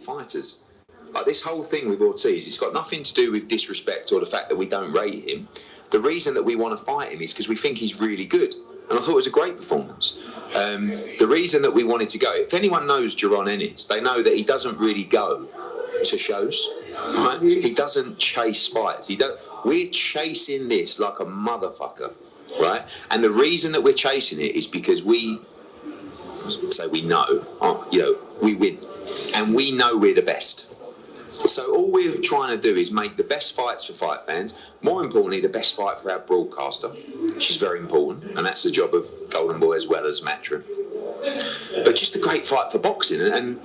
fighters. Like this whole thing with Ortiz, it's got nothing to do with disrespect or the fact that we don't rate him. The reason that we want to fight him is because we think he's really good. And I thought it was a great performance. The reason that we wanted to go, if anyone knows Jaron Ennis, they know that he doesn't really go to shows, right? He doesn't chase fights. We're chasing this like a motherfucker, right? And the reason that we're chasing it is because we know, we win. And we know we're the best. So all we're trying to do is make the best fights for fight fans. More importantly, the best fight for our broadcaster, which is very important. And that's the job of Golden Boy as well as Matchroom. But just a great fight for boxing. And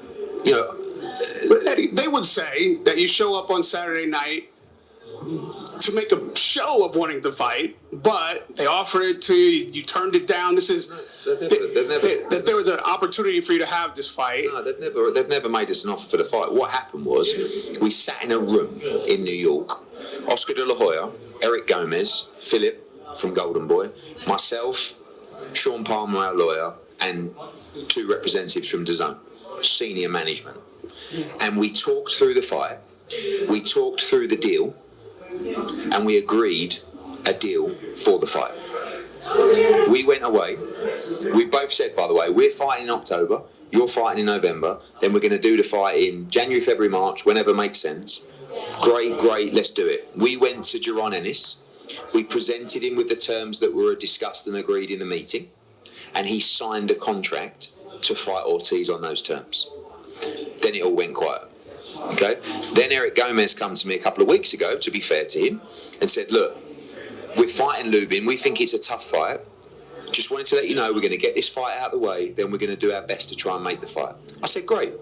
But Eddie, they would say that you show up on Saturday night to make a show of wanting to fight, but they offered it to you, you turned it down. This is that there was an opportunity for you to have this fight. No, they've never made us an offer for the fight. What happened was we sat in a room in New York. Oscar De La Hoya, Eric Gomez, Philip from Golden Boy, myself, Sean Palmer, our lawyer, and 2 representatives from DAZN, senior management. And we talked through the fight, we talked through the deal, and we agreed a deal for the fight. We went away. We both said, by the way, we're fighting in October, you're fighting in November, then we're going to do the fight in January, February, March, whenever makes sense. Great, let's do it. We went to Jaron Ennis. We presented him with the terms that were discussed and agreed in the meeting, and he signed a contract to fight Ortiz on those terms. Then it all went quiet. Okay. Then Eric Gomez come to me a couple of weeks ago, to be fair to him, and said, look, we're fighting Lubin. We think it's a tough fight. Just wanted to let you know we're going to get this fight out of the way. Then we're going to do our best to try and make the fight. I said, great.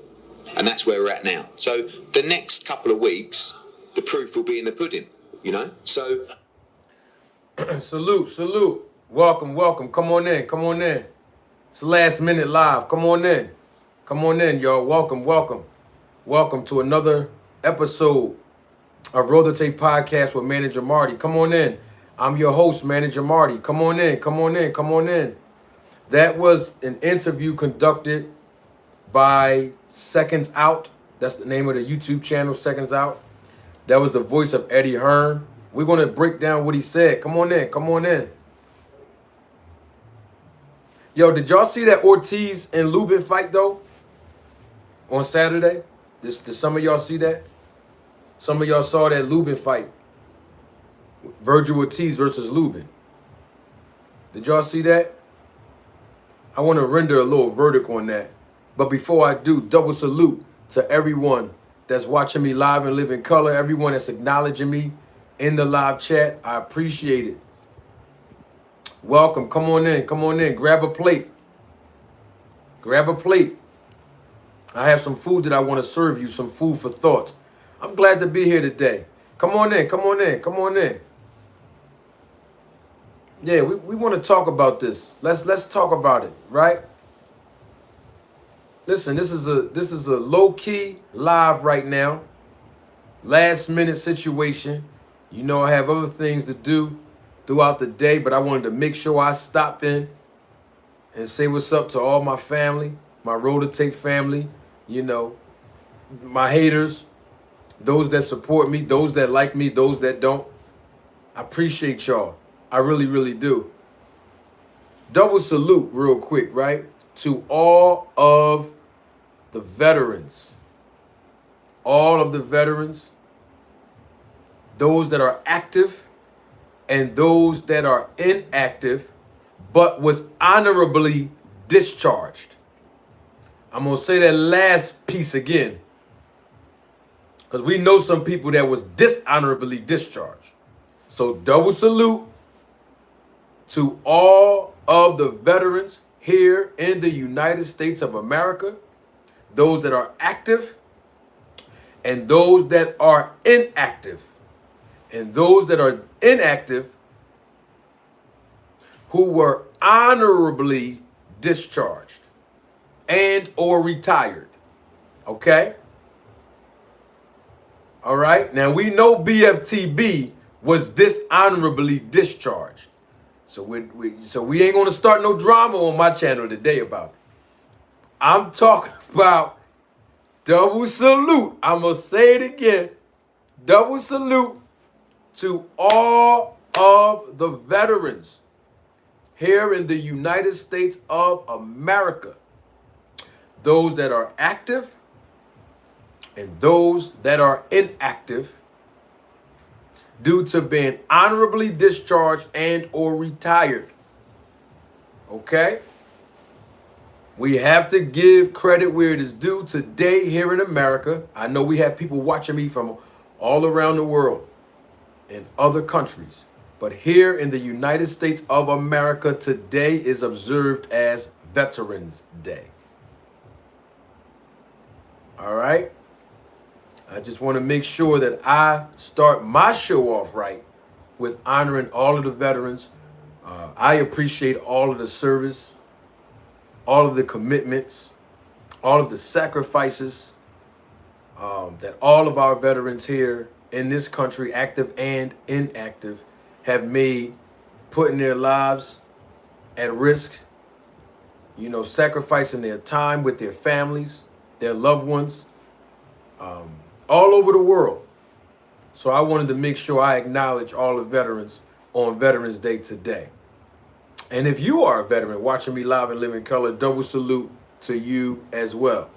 And that's where we're at now. So the next couple of weeks, the proof will be in the pudding, So. Salute. Welcome. Come on in. It's the Last Minute Live. Come on in, y'all. Welcome to another episode of Roll the Tape Podcast with Manager Marty. Come on in. I'm your host, Manager Marty. Come on in. That was an interview conducted by Seconds Out. That's the name of the YouTube channel, Seconds Out. That was the voice of Eddie Hearn. We're going to break down what he said. Come on in. Yo, did y'all see that Ortiz and Lubin fight, though? On Saturday? Did some of y'all see that? Some of y'all saw that Lubin fight. Vergil Ortiz versus Lubin. Did y'all see that? I want to render a little verdict on that. But before I do, double salute to everyone that's watching me live and live in color. Everyone that's acknowledging me in the live chat. I appreciate it. Welcome. Come on in. Grab a plate. I have some food that I want to serve you, some food for thought. I'm glad to be here today. Come on in. Yeah, we want to talk about this. Let's talk about it, right? Listen, this is a low-key live right now. Last minute situation. I have other things to do throughout the day, but I wanted to make sure I stop in and say what's up to all my family, my Roll the Tape family, my haters, those that support me, those that like me, those that don't. I appreciate y'all. I really, really do. Double salute real quick, right? To all of the veterans. All of the veterans. Those that are active and those that are inactive, but was honorably discharged. I'm going to say that last piece again, because we know some people that was dishonorably discharged. So double salute to all of the veterans here in the United States of America, those that are active and those that are inactive. And those that are inactive who were honorably discharged and or retired. Okay? All right? Now, we know BFTB was dishonorably discharged. So we ain't going to start no drama on my channel today about it. I'm talking about Double salute. I'm going to say it again. Double salute to all of the veterans here in the United States of America. Those that are active and those that are inactive due to being honorably discharged and or retired. Okay? We have to give credit where it is due today here in America. I know we have people watching me from all around the world in other countries. But here in the United States of America, today is observed as Veterans Day. All right? I just want to make sure that I start my show off right with honoring all of the veterans. I appreciate all of the service, all of the commitments, all of the sacrifices that all of our veterans here in this country, active and inactive, have made, putting their lives at risk, you know, sacrificing their time with their families, their loved ones, all over the world. So I wanted to make sure I acknowledge all the veterans on Veterans Day today. And if you are a veteran watching me live and live in color, double salute to you as well.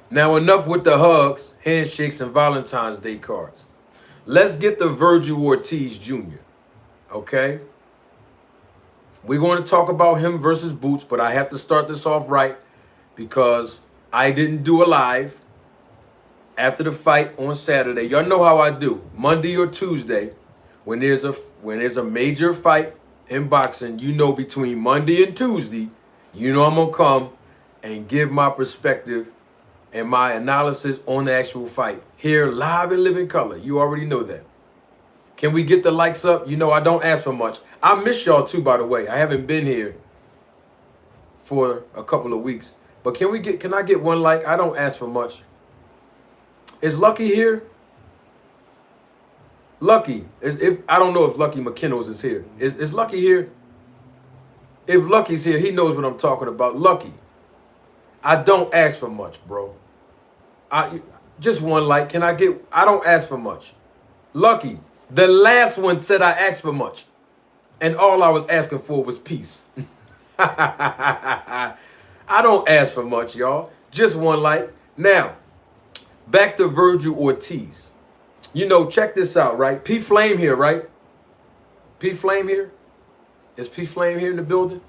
Now, enough with the hugs, handshakes, and Valentine's Day cards. Let's get to Vergil Ortiz Jr., okay? We're going to talk about him versus Boots, but I have to start this off right because I didn't do a live after the fight on Saturday. Y'all know how I do. Monday or Tuesday, when there's a major fight in boxing, you know, between Monday and Tuesday, you know I'm going to come and give my perspective and my analysis on the actual fight here live and live in color. You already know that. Can we get the likes up? You know, I don't ask for much. I miss y'all too, by the way. I haven't been here for a couple of weeks. But can I get one like? I don't ask for much. Is Lucky here? Lucky. I don't know if Lucky McKinnos is here. Is Lucky here? If Lucky's here, he knows what I'm talking about. Lucky. I don't ask for much, bro. Just one like. Can I get? I don't ask for much. Lucky. The last one said I asked for much. And all I was asking for was peace. I don't ask for much, y'all. Just one like. Now, back to Vergil Ortiz. You know, check this out, right? P Flame here, right? P Flame here? Is P Flame here in the building?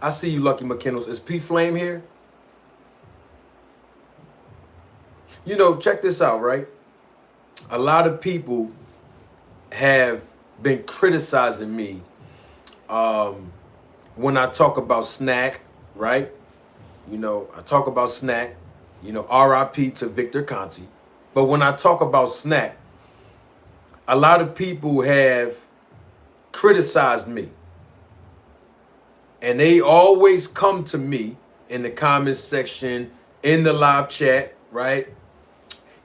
I see you, Lucky McKinnos. Is P Flame here? You know, check this out, right? A lot of people have been criticizing me when I talk about Snack, right? You know, I talk about Snack, you know, RIP to Victor Conti. But when I talk about Snack, a lot of people have criticized me. And they always come to me in the comments section, in the live chat, right?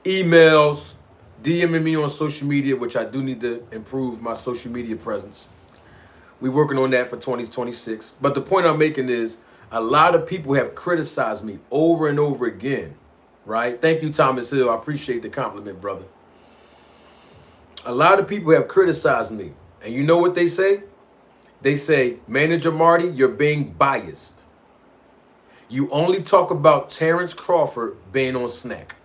Emails, DMing me on social media, which I do need to improve my social media presence. We're working on that for 2026. But the point I'm making is a lot of people have criticized me over and over again, right? Thank you, Thomas Hill. I appreciate the compliment, brother. A lot of people have criticized me. And you know what they say? They say, Manager Marty, you're being biased. You only talk about Terrence Crawford being on Snack.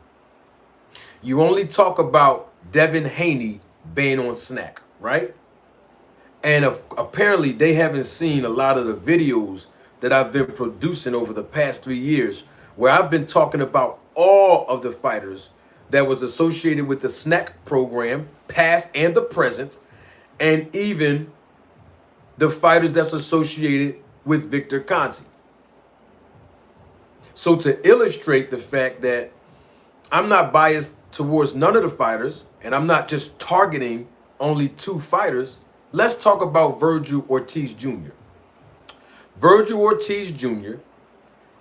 You only talk about Devin Haney being on Snack, right? And apparently they haven't seen a lot of the videos that I've been producing over the past 3 years, where I've been talking about all of the fighters that was associated with the Snack program, past and the present, and even the fighters that's associated with Victor Conti. So to illustrate the fact that I'm not biased towards none of the fighters, and I'm not just targeting only 2 fighters, let's talk about Vergil Ortiz Jr. Vergil Ortiz Jr.,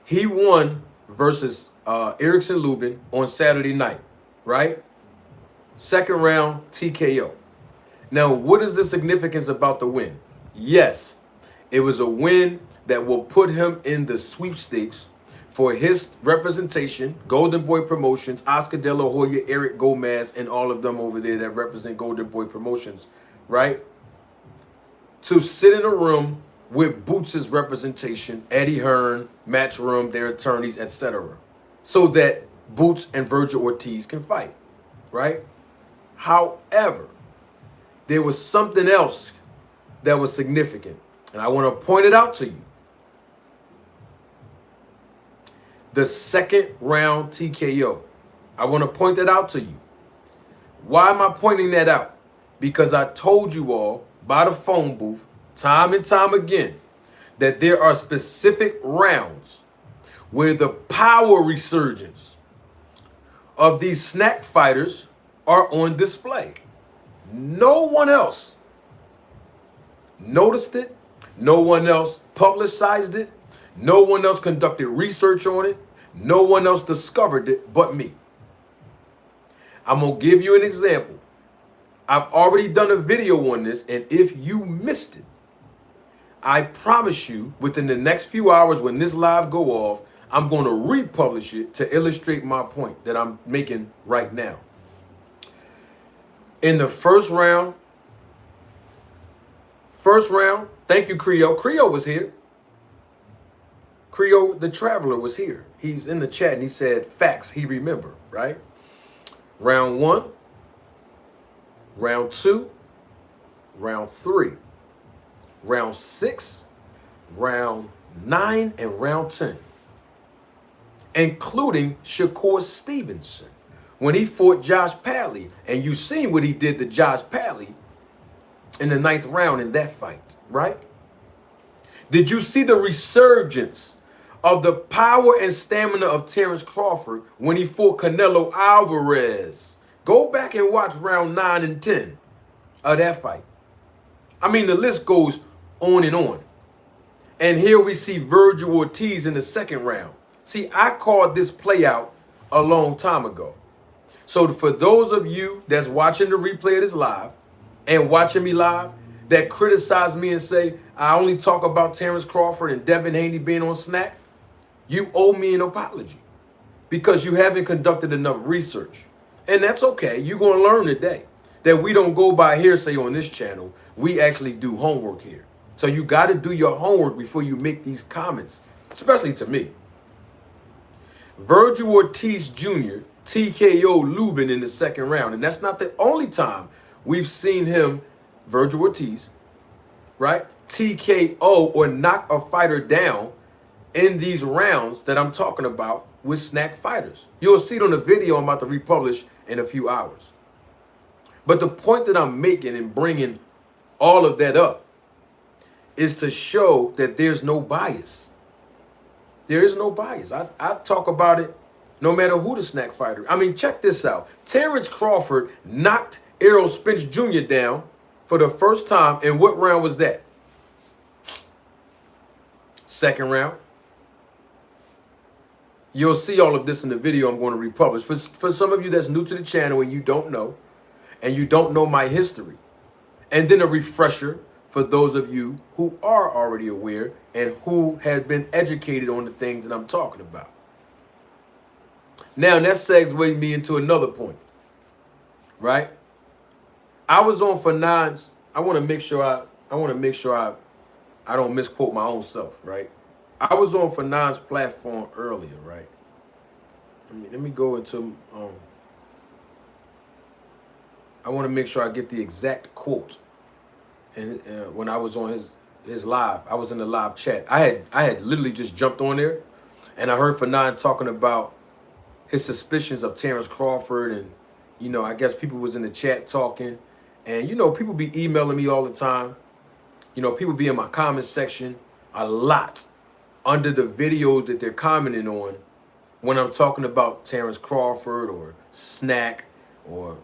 he won versus Erickson Lubin on Saturday night, right? Second round TKO. Now, what is the significance about the win? Yes, it was a win that will put him in the sweepstakes for his representation, Golden Boy Promotions, Oscar De La Hoya, Eric Gomez, and all of them over there that represent Golden Boy Promotions, right? To sit in a room with Boots' representation, Eddie Hearn, Matchroom, their attorneys, etc., so that Boots and Vergil Ortiz can fight, right? However, there was something else that was significant, and I want to point it out to you. The second round TKO. I want to point that out to you. Why am I pointing that out? Because I told you all by the phone booth, time and time again, that there are specific rounds where the power resurgence of these snack fighters are on display. No one else noticed it. No one else publicized it. No one else conducted research on it. No one else discovered it but me. I'm going to give you an example. I've already done a video on this, and if you missed it, I promise you within the next few hours when this live go off, I'm going to republish it to illustrate my point that I'm making right now. In the first round, thank you, Creo. Creo was here. Creo, the Traveler, was here. He's in the chat and he said facts he remember, right? Round 1, round 2, round 3, round 6, round 9, and round 10, including Shakur Stevenson when he fought Josh Pally. And you seen what he did to Josh Pally in the 9th round in that fight, right? Did you see the resurgence of the power and stamina of Terrence Crawford when he fought Canelo Alvarez? Go back and watch round 9 and 10 of that fight. I mean, the list goes on and on. And here we see Vergil Ortiz in the 2nd round. See, I called this play out a long time ago. So for those of you that's watching the replay of this live and watching me live that criticize me and say I only talk about Terrence Crawford and Devin Haney being on Snack, you owe me an apology because you haven't conducted enough research. And that's okay. You're going to learn today that we don't go by hearsay on this channel. We actually do homework here. So you got to do your homework before you make these comments, especially to me. Vergil Ortiz Jr. TKO Lubin in the 2nd round. And that's not the only time we've seen him, Vergil Ortiz, right, TKO or knock a fighter down in these rounds that I'm talking about with snack fighters. You'll see it on the video I'm about to republish in a few hours. But the point that I'm making and bringing all of that up is to show that there's no bias. There is no bias. I talk about it no matter who the snack fighter. I mean, check this out. Terrence Crawford knocked Errol Spence Jr. down for the first time. And what round was that? 2nd round. You'll see all of this in the video I'm going to republish. For some of you that's new to the channel and you don't know my history. And then a refresher for those of you who are already aware and who have been educated on the things that I'm talking about. Now, that segues me into another point, right? I was on for Nines. I want to make sure I don't misquote my own self, right? I was on for Nines platform earlier, right? Let me go into I want to make sure I get the exact quote. And when I was on his live, I was in the live chat. I had literally just jumped on there, and I heard Fanon talking about his suspicions of Terrence Crawford, and I guess people was in the chat talking, and people be emailing me all the time. People be in my comment section a lot under the videos that they're commenting on when I'm talking about Terrence Crawford or Snack or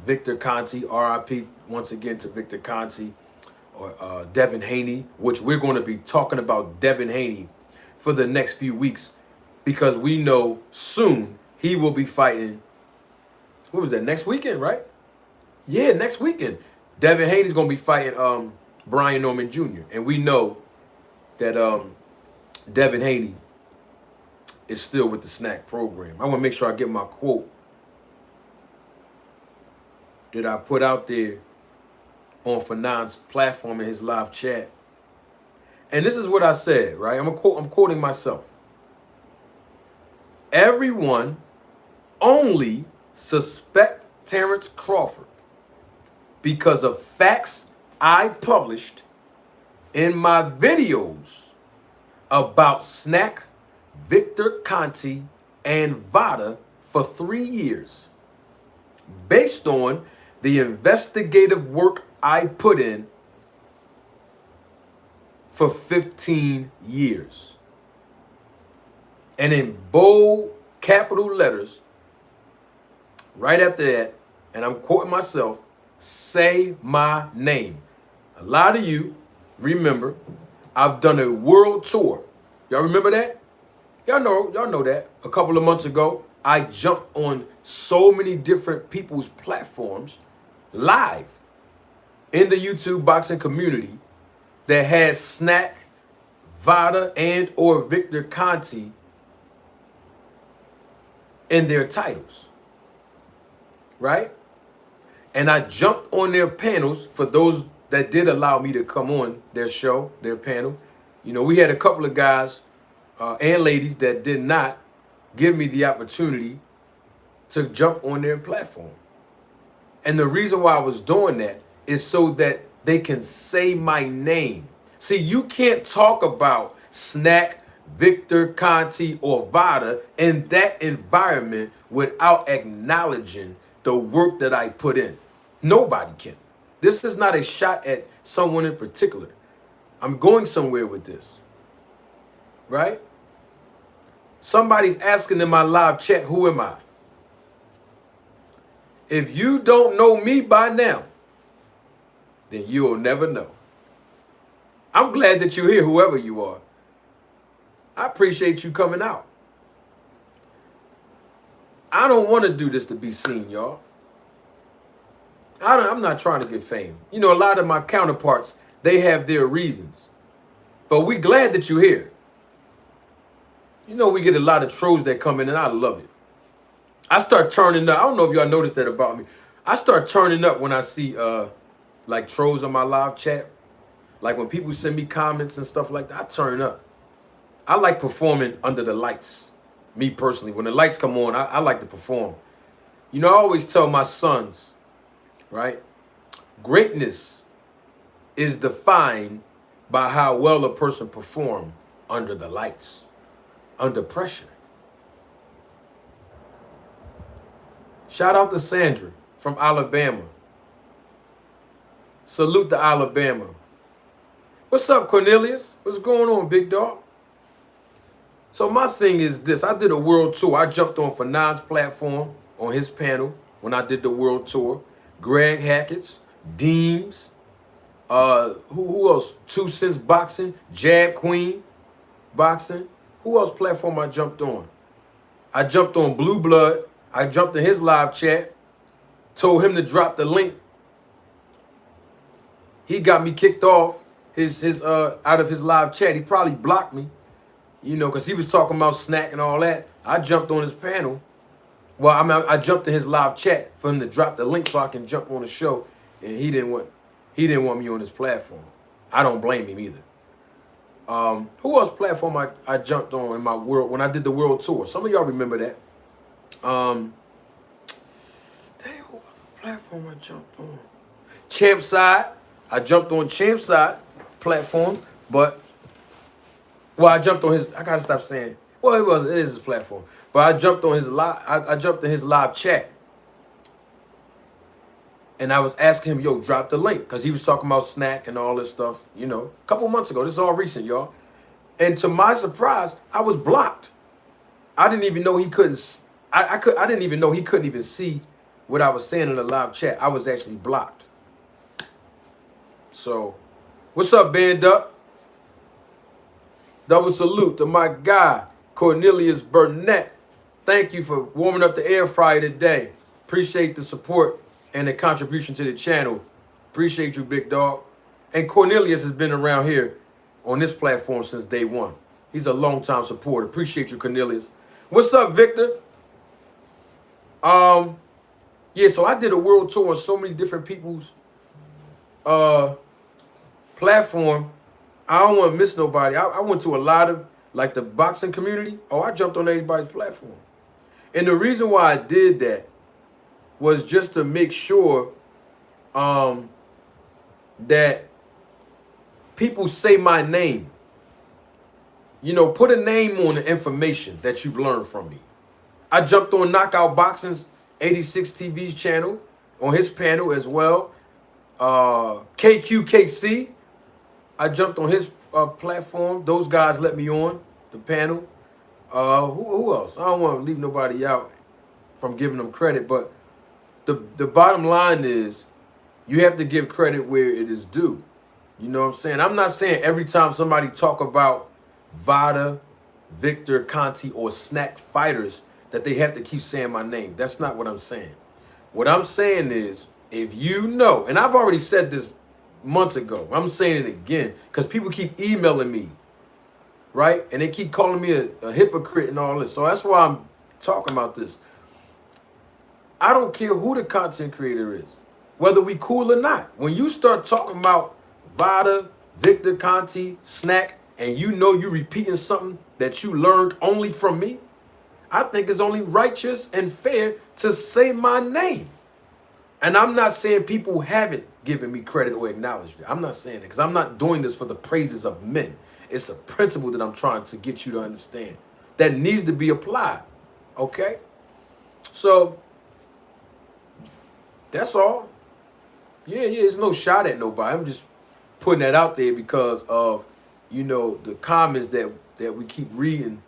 Victor Conti, RIP once again to Victor Conti, or Devin Haney, which we're going to be talking about Devin Haney for the next few weeks because we know soon he will be fighting. What was that? Next weekend, right? Yeah, next weekend. Devin Haney's going to be fighting Brian Norman Jr. And we know that Devin Haney is still with the snack program. I want to make sure I get my quote that I put out there on Fanon's platform in his live chat. And this is what I said, right? I'm quoting myself. Everyone only suspect Terrence Crawford because of facts I published in my videos about Snack, Victor Conti, and Vada for 3 years, based on the investigative work I put in for 15 years. And in bold capital letters, right after that, and I'm quoting myself, say my name. A lot of you remember I've done a world tour. Y'all remember that? Y'all know that. A couple of months ago, I jumped on so many different people's platforms live in the YouTube boxing community that has Snack, Vada, and or Victor Conti in their titles, right? And I jumped on their panels for those that did allow me to come on their show, their panel. You know, we had a couple of guys and ladies that did not give me the opportunity to jump on their platform. And the reason why I was doing that is so that they can say my name. See, you can't talk about Snack, Victor Conti, or Vada in that environment without acknowledging the work that I put in. Nobody can. This is not a shot at someone in particular. I'm going somewhere with this, right? Somebody's asking in my live chat, who am I? If you don't know me by now, then you'll never know. I'm glad that you're here, whoever you are. I appreciate you coming out. I don't want to do this to be seen, y'all. I'm not trying to get fame. You know, a lot of my counterparts, they have their reasons. But we glad that you're here. You know, we get a lot of trolls that come in, and I love it. I start turning up. I don't know if y'all noticed that about me. I start turning up when I see like trolls on my live chat. Like when people send me comments and stuff like that, I turn up. I like performing under the lights. Me personally, when the lights come on, I like to perform. You know, I always tell my sons, right? Greatness is defined by how well a person performs under the lights, under pressure. Shout out to Sandra from Alabama. Salute to Alabama. What's up, Cornelius? What's going on, big dog? So my thing is this. I did a world tour. I jumped on Fanon's platform on his panel when I did the world tour. Greg Hackett's, Deems, who else? 2 Cents Boxing, Jab Queen Boxing. Who else platform I jumped on? I jumped on Blue Blood. I jumped in his live chat, told him to drop the link. He got me kicked off his out of his live chat. He probably blocked me, you know, because he was talking about Snack and all that. I jumped on his panel. Well, I jumped in his live chat for him to drop the link so I can jump on the show, and he didn't want me on his platform. I don't blame him either. Who else platform I jumped on in my world when I did the world tour? Some of y'all remember that. Dang, what was the platform I jumped on? Champside. I jumped on Champside platform, but I jumped on his. I gotta stop saying. Well, it is his platform, but I jumped on his live. I jumped in his live chat, and I was asking him, "Yo, drop the link," because he was talking about Snack and all this stuff. You know, a couple months ago. This is all recent, y'all. And to my surprise, I was blocked. I didn't even know he couldn't. I didn't even know he couldn't even see what I was saying in the live chat. I was actually blocked. So, what's up, Band Up? Double salute to my guy, Cornelius Burnett. Thank you for warming up the air fryer today. Appreciate the support and the contribution to the channel. Appreciate you, big dog. And Cornelius has been around here on this platform since day one. He's a longtime supporter. Appreciate you, Cornelius. What's up, Victor? Yeah, so I did a world tour on so many different people's platform. I don't want to miss nobody. I went to a lot of, like, the boxing community. Oh, I jumped on everybody's platform. And the reason why I did that was just to make sure that people say my name. You know, put a name on the information that you've learned from me. I jumped on Knockout Boxing's 86 TV's channel, on his panel as well. KQKC, I jumped on his platform. Those guys let me on the panel. Who else? I don't want to leave nobody out from giving them credit, but the bottom line is you have to give credit where it is due. You know what I'm saying? I'm not saying every time somebody talk about Vada, Victor, Conti, or snack fighters that they have to keep saying my name. That's not what I'm saying. What I'm saying is, if you know, and I've already said this months ago, I'm saying it again because people keep emailing me, right? And they keep calling me a hypocrite and all this. So that's why I'm talking about this. I don't care who the content creator is, whether we cool or not. When you start talking about Vada, Victor, Conti, Snack, and you know you repeating something that you learned only from me, I think it's only righteous and fair to say my name. And I'm not saying people haven't given me credit or acknowledged it. I'm not saying it because I'm not doing this for the praises of men. It's a principle that I'm trying to get you to understand that needs to be applied. Okay? So that's all. Yeah, it's no shot at nobody. I'm just putting that out there because of, you know, the comments that we keep reading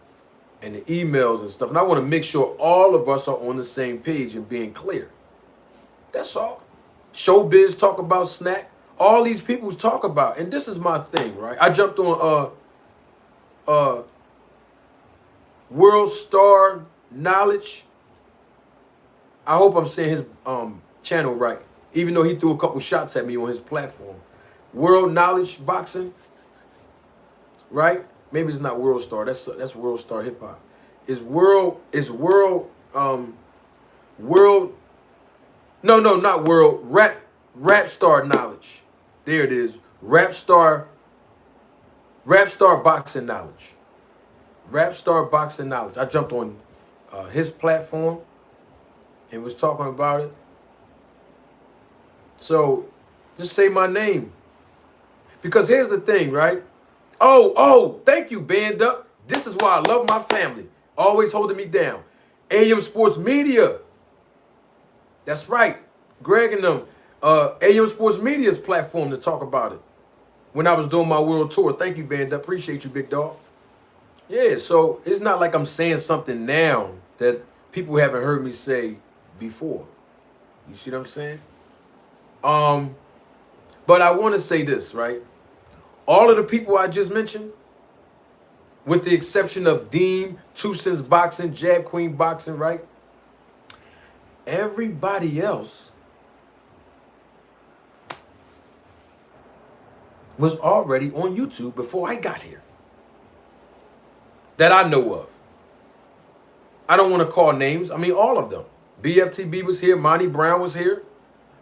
and the emails and stuff. And I want to make sure all of us are on the same page and being clear. That's all. Showbiz talk about Snack. All these people talk about, and this is my thing, right? I jumped on World Star Knowledge. I hope I'm saying his channel right, even though he threw a couple shots at me on his platform. World Knowledge Boxing, right? Maybe it's not World Star. That's World Star Hip Hop. No, not World. Rap Star Knowledge. There it is. Rap Star Boxing Knowledge. Rap Star Boxing Knowledge. I jumped on his platform and was talking about it. So just say my name. Because here's the thing, right? Oh, thank you, Band Up. This is why I love my family. Always holding me down. AM Sports Media. That's right. Greg and them. AM Sports Media's platform to talk about it when I was doing my world tour. Thank you, Band Up. Appreciate you, big dog. Yeah, so it's not like I'm saying something now that people haven't heard me say before. You see what I'm saying? But I want to say this, right? All of the people I just mentioned, with the exception of Dean, Two Cents Boxing, Jab Queen Boxing, right? Everybody else was already on YouTube before I got here. That I know of. I don't want to call names. I mean, all of them. BFTB was here. Monty Brown was here.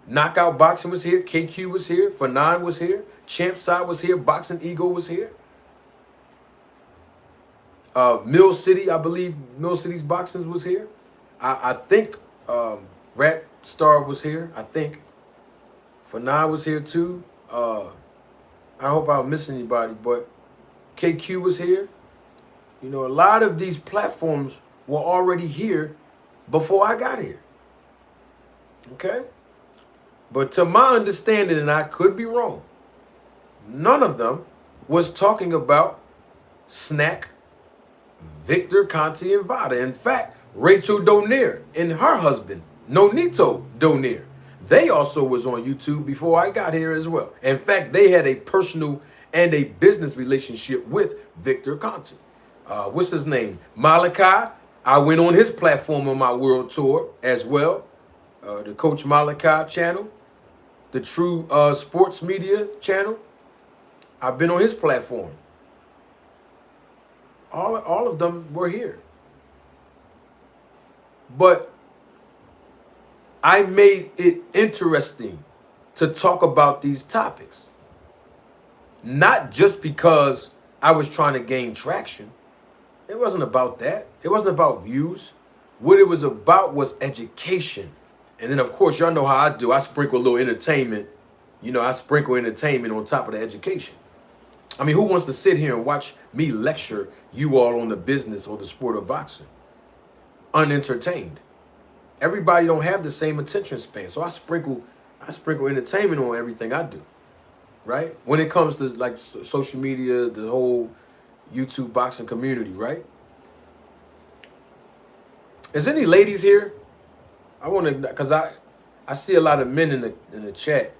Knockout Boxing was here. KQ was here. Fanon was here. Champ Side was here. Boxing Ego was here. Mill City, I believe Mill City's Boxings was here. I think Rap Star was here. I think Fanon was here too. I hope I was missing anybody, but KQ was here. You know, a lot of these platforms were already here before I got here. Okay? But to my understanding, and I could be wrong, none of them was talking about Snack, Victor, Conti, and Vada. In fact, Rachel Donaire and her husband, Nonito Donaire, they also was on YouTube before I got here as well. In fact, they had a personal and a business relationship with Victor Conti. What's his name? Malachi. I went on his platform on my world tour as well. The Coach Malachi channel. The True Sports Media channel. I've been on his platform. All of them were here. But I made it interesting to talk about these topics. Not just because I was trying to gain traction. It wasn't about that. It wasn't about views. What it was about was education. And then, of course, y'all know how I do. I sprinkle a little entertainment. You know, I sprinkle entertainment on top of the education. I mean, who wants to sit here and watch me lecture you all on the business or the sport of boxing? Unentertained. Everybody don't have the same attention span. So I sprinkle entertainment on everything I do. Right? When it comes to like social media, the whole YouTube boxing community, right? Is any ladies here? I want to, because I see a lot of men in the chat.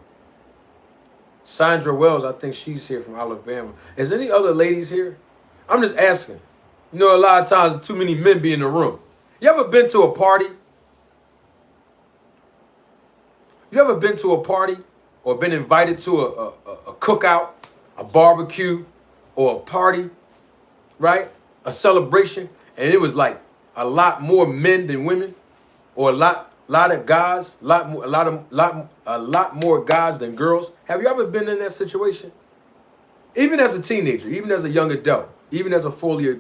Sandra Wells, I think she's here from Alabama. Is any other ladies here? I'm just asking. You know, a lot of times too many men be in the room. You ever been to a party? You ever been to a party or been invited to a cookout, a barbecue, or a party, right? A celebration, and it was like a lot more men than women, or a lot of guys, a lot more guys than girls. Have you ever been in that situation? Even as a teenager, even as a young adult, even as a fully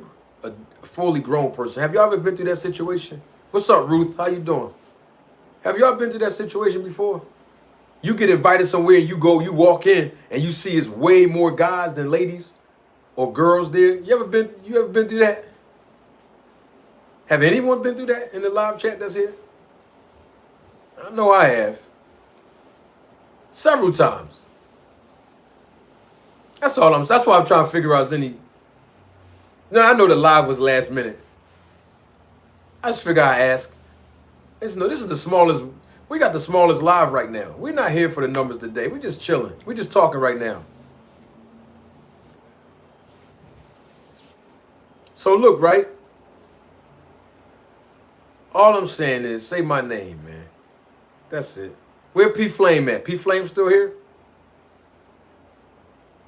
grown person, have you ever been through that situation? What's up, Ruth? How you doing? Have you ever been through that situation before? You get invited somewhere and you walk in and you see it's way more guys than ladies or girls there. You ever been through that? Have anyone been through that in the live chat that's here? I know I have. Several times. That's why I'm trying to figure out is any. No, I know the live was last minute. I just figure I ask. This is the smallest. We got the smallest live right now. We're not here for the numbers today. We're just chilling. We're just talking right now. So look, right? All I'm saying is say my name, man. That's it. Where P Flame at? P Flame still here?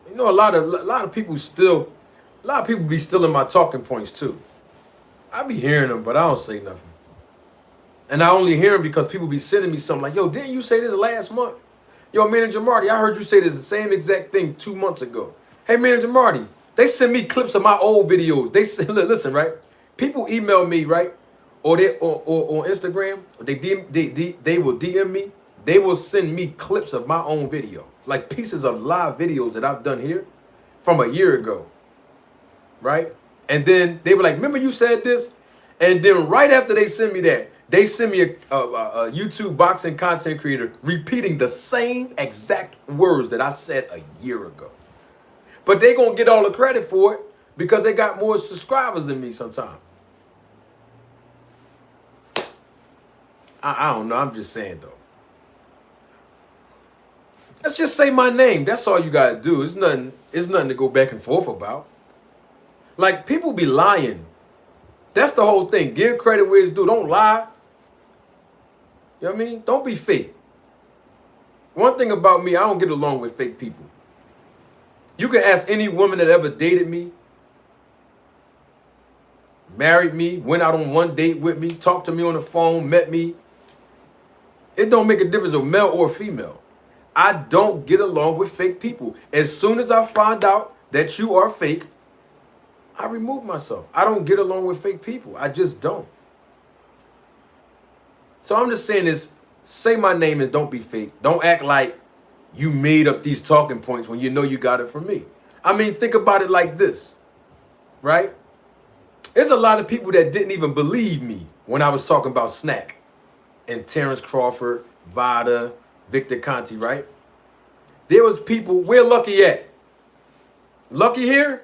You know, a lot of people be stealing my talking points too. I be hearing them, but I don't say nothing. And I only hear them because people be sending me something like, yo, didn't you say this last month? Yo, Manager Marty, I heard you say this the same exact thing 2 months ago. Hey, Manager Marty, they send me clips of my old videos. They send, listen, right? People email me, right? Or on Instagram, they will DM me. They will send me clips of my own video, like pieces of live videos that I've done here from a year ago, right? And then they were like, remember you said this? And then right after they send me that, they send me a YouTube boxing content creator repeating the same exact words that I said a year ago. But they gonna get all the credit for it because they got more subscribers than me sometimes. I don't know. I'm just saying, though. Let's just say my name. That's all you got to do. It's nothing to go back and forth about. Like, people be lying. That's the whole thing. Give credit where it's due. Don't lie. You know what I mean? Don't be fake. One thing about me, I don't get along with fake people. You can ask any woman that ever dated me, married me, went out on one date with me, talked to me on the phone, met me. It don't make a difference of male or female. I don't get along with fake people. As soon as I find out that you are fake, I remove myself. I don't get along with fake people. I just don't. So I'm just saying this, say my name and don't be fake. Don't act like you made up these talking points when you know you got it from me. I mean, think about it like this, right? There's a lot of people that didn't even believe me when I was talking about Snack and Terrence Crawford, Vada, Victor Conti, right? There was people, where Lucky at? Lucky here?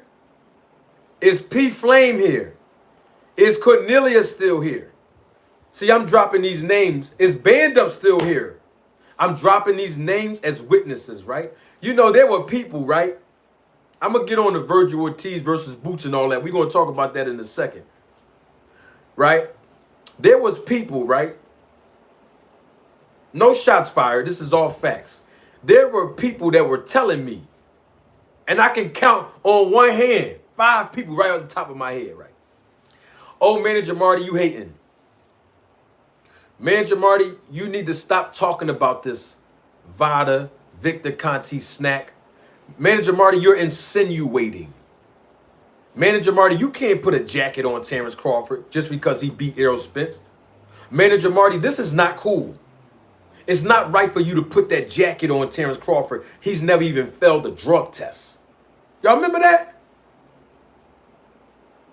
Is P Flame here? Is Cornelia still here? See, I'm dropping these names. Is Band Up still here? I'm dropping these names as witnesses, right? You know, there were people, right? I'm going to get on the Vergil Ortiz versus Boots and all that. We're going to talk about that in a second, right? There was people, right? No shots fired. This is all facts. There were people that were telling me, and I can count on one hand, 5 people right on the top of my head, right? Oh, Manager Marty, you hating. Manager Marty, you need to stop talking about this Vada, Victor Conti snack. Manager Marty, you're insinuating. Manager Marty, you can't put a jacket on Terrence Crawford just because he beat Errol Spence. Manager Marty, this is not cool. It's not right for you to put that jacket on Terrence Crawford. He's never even failed a drug test. Y'all remember that?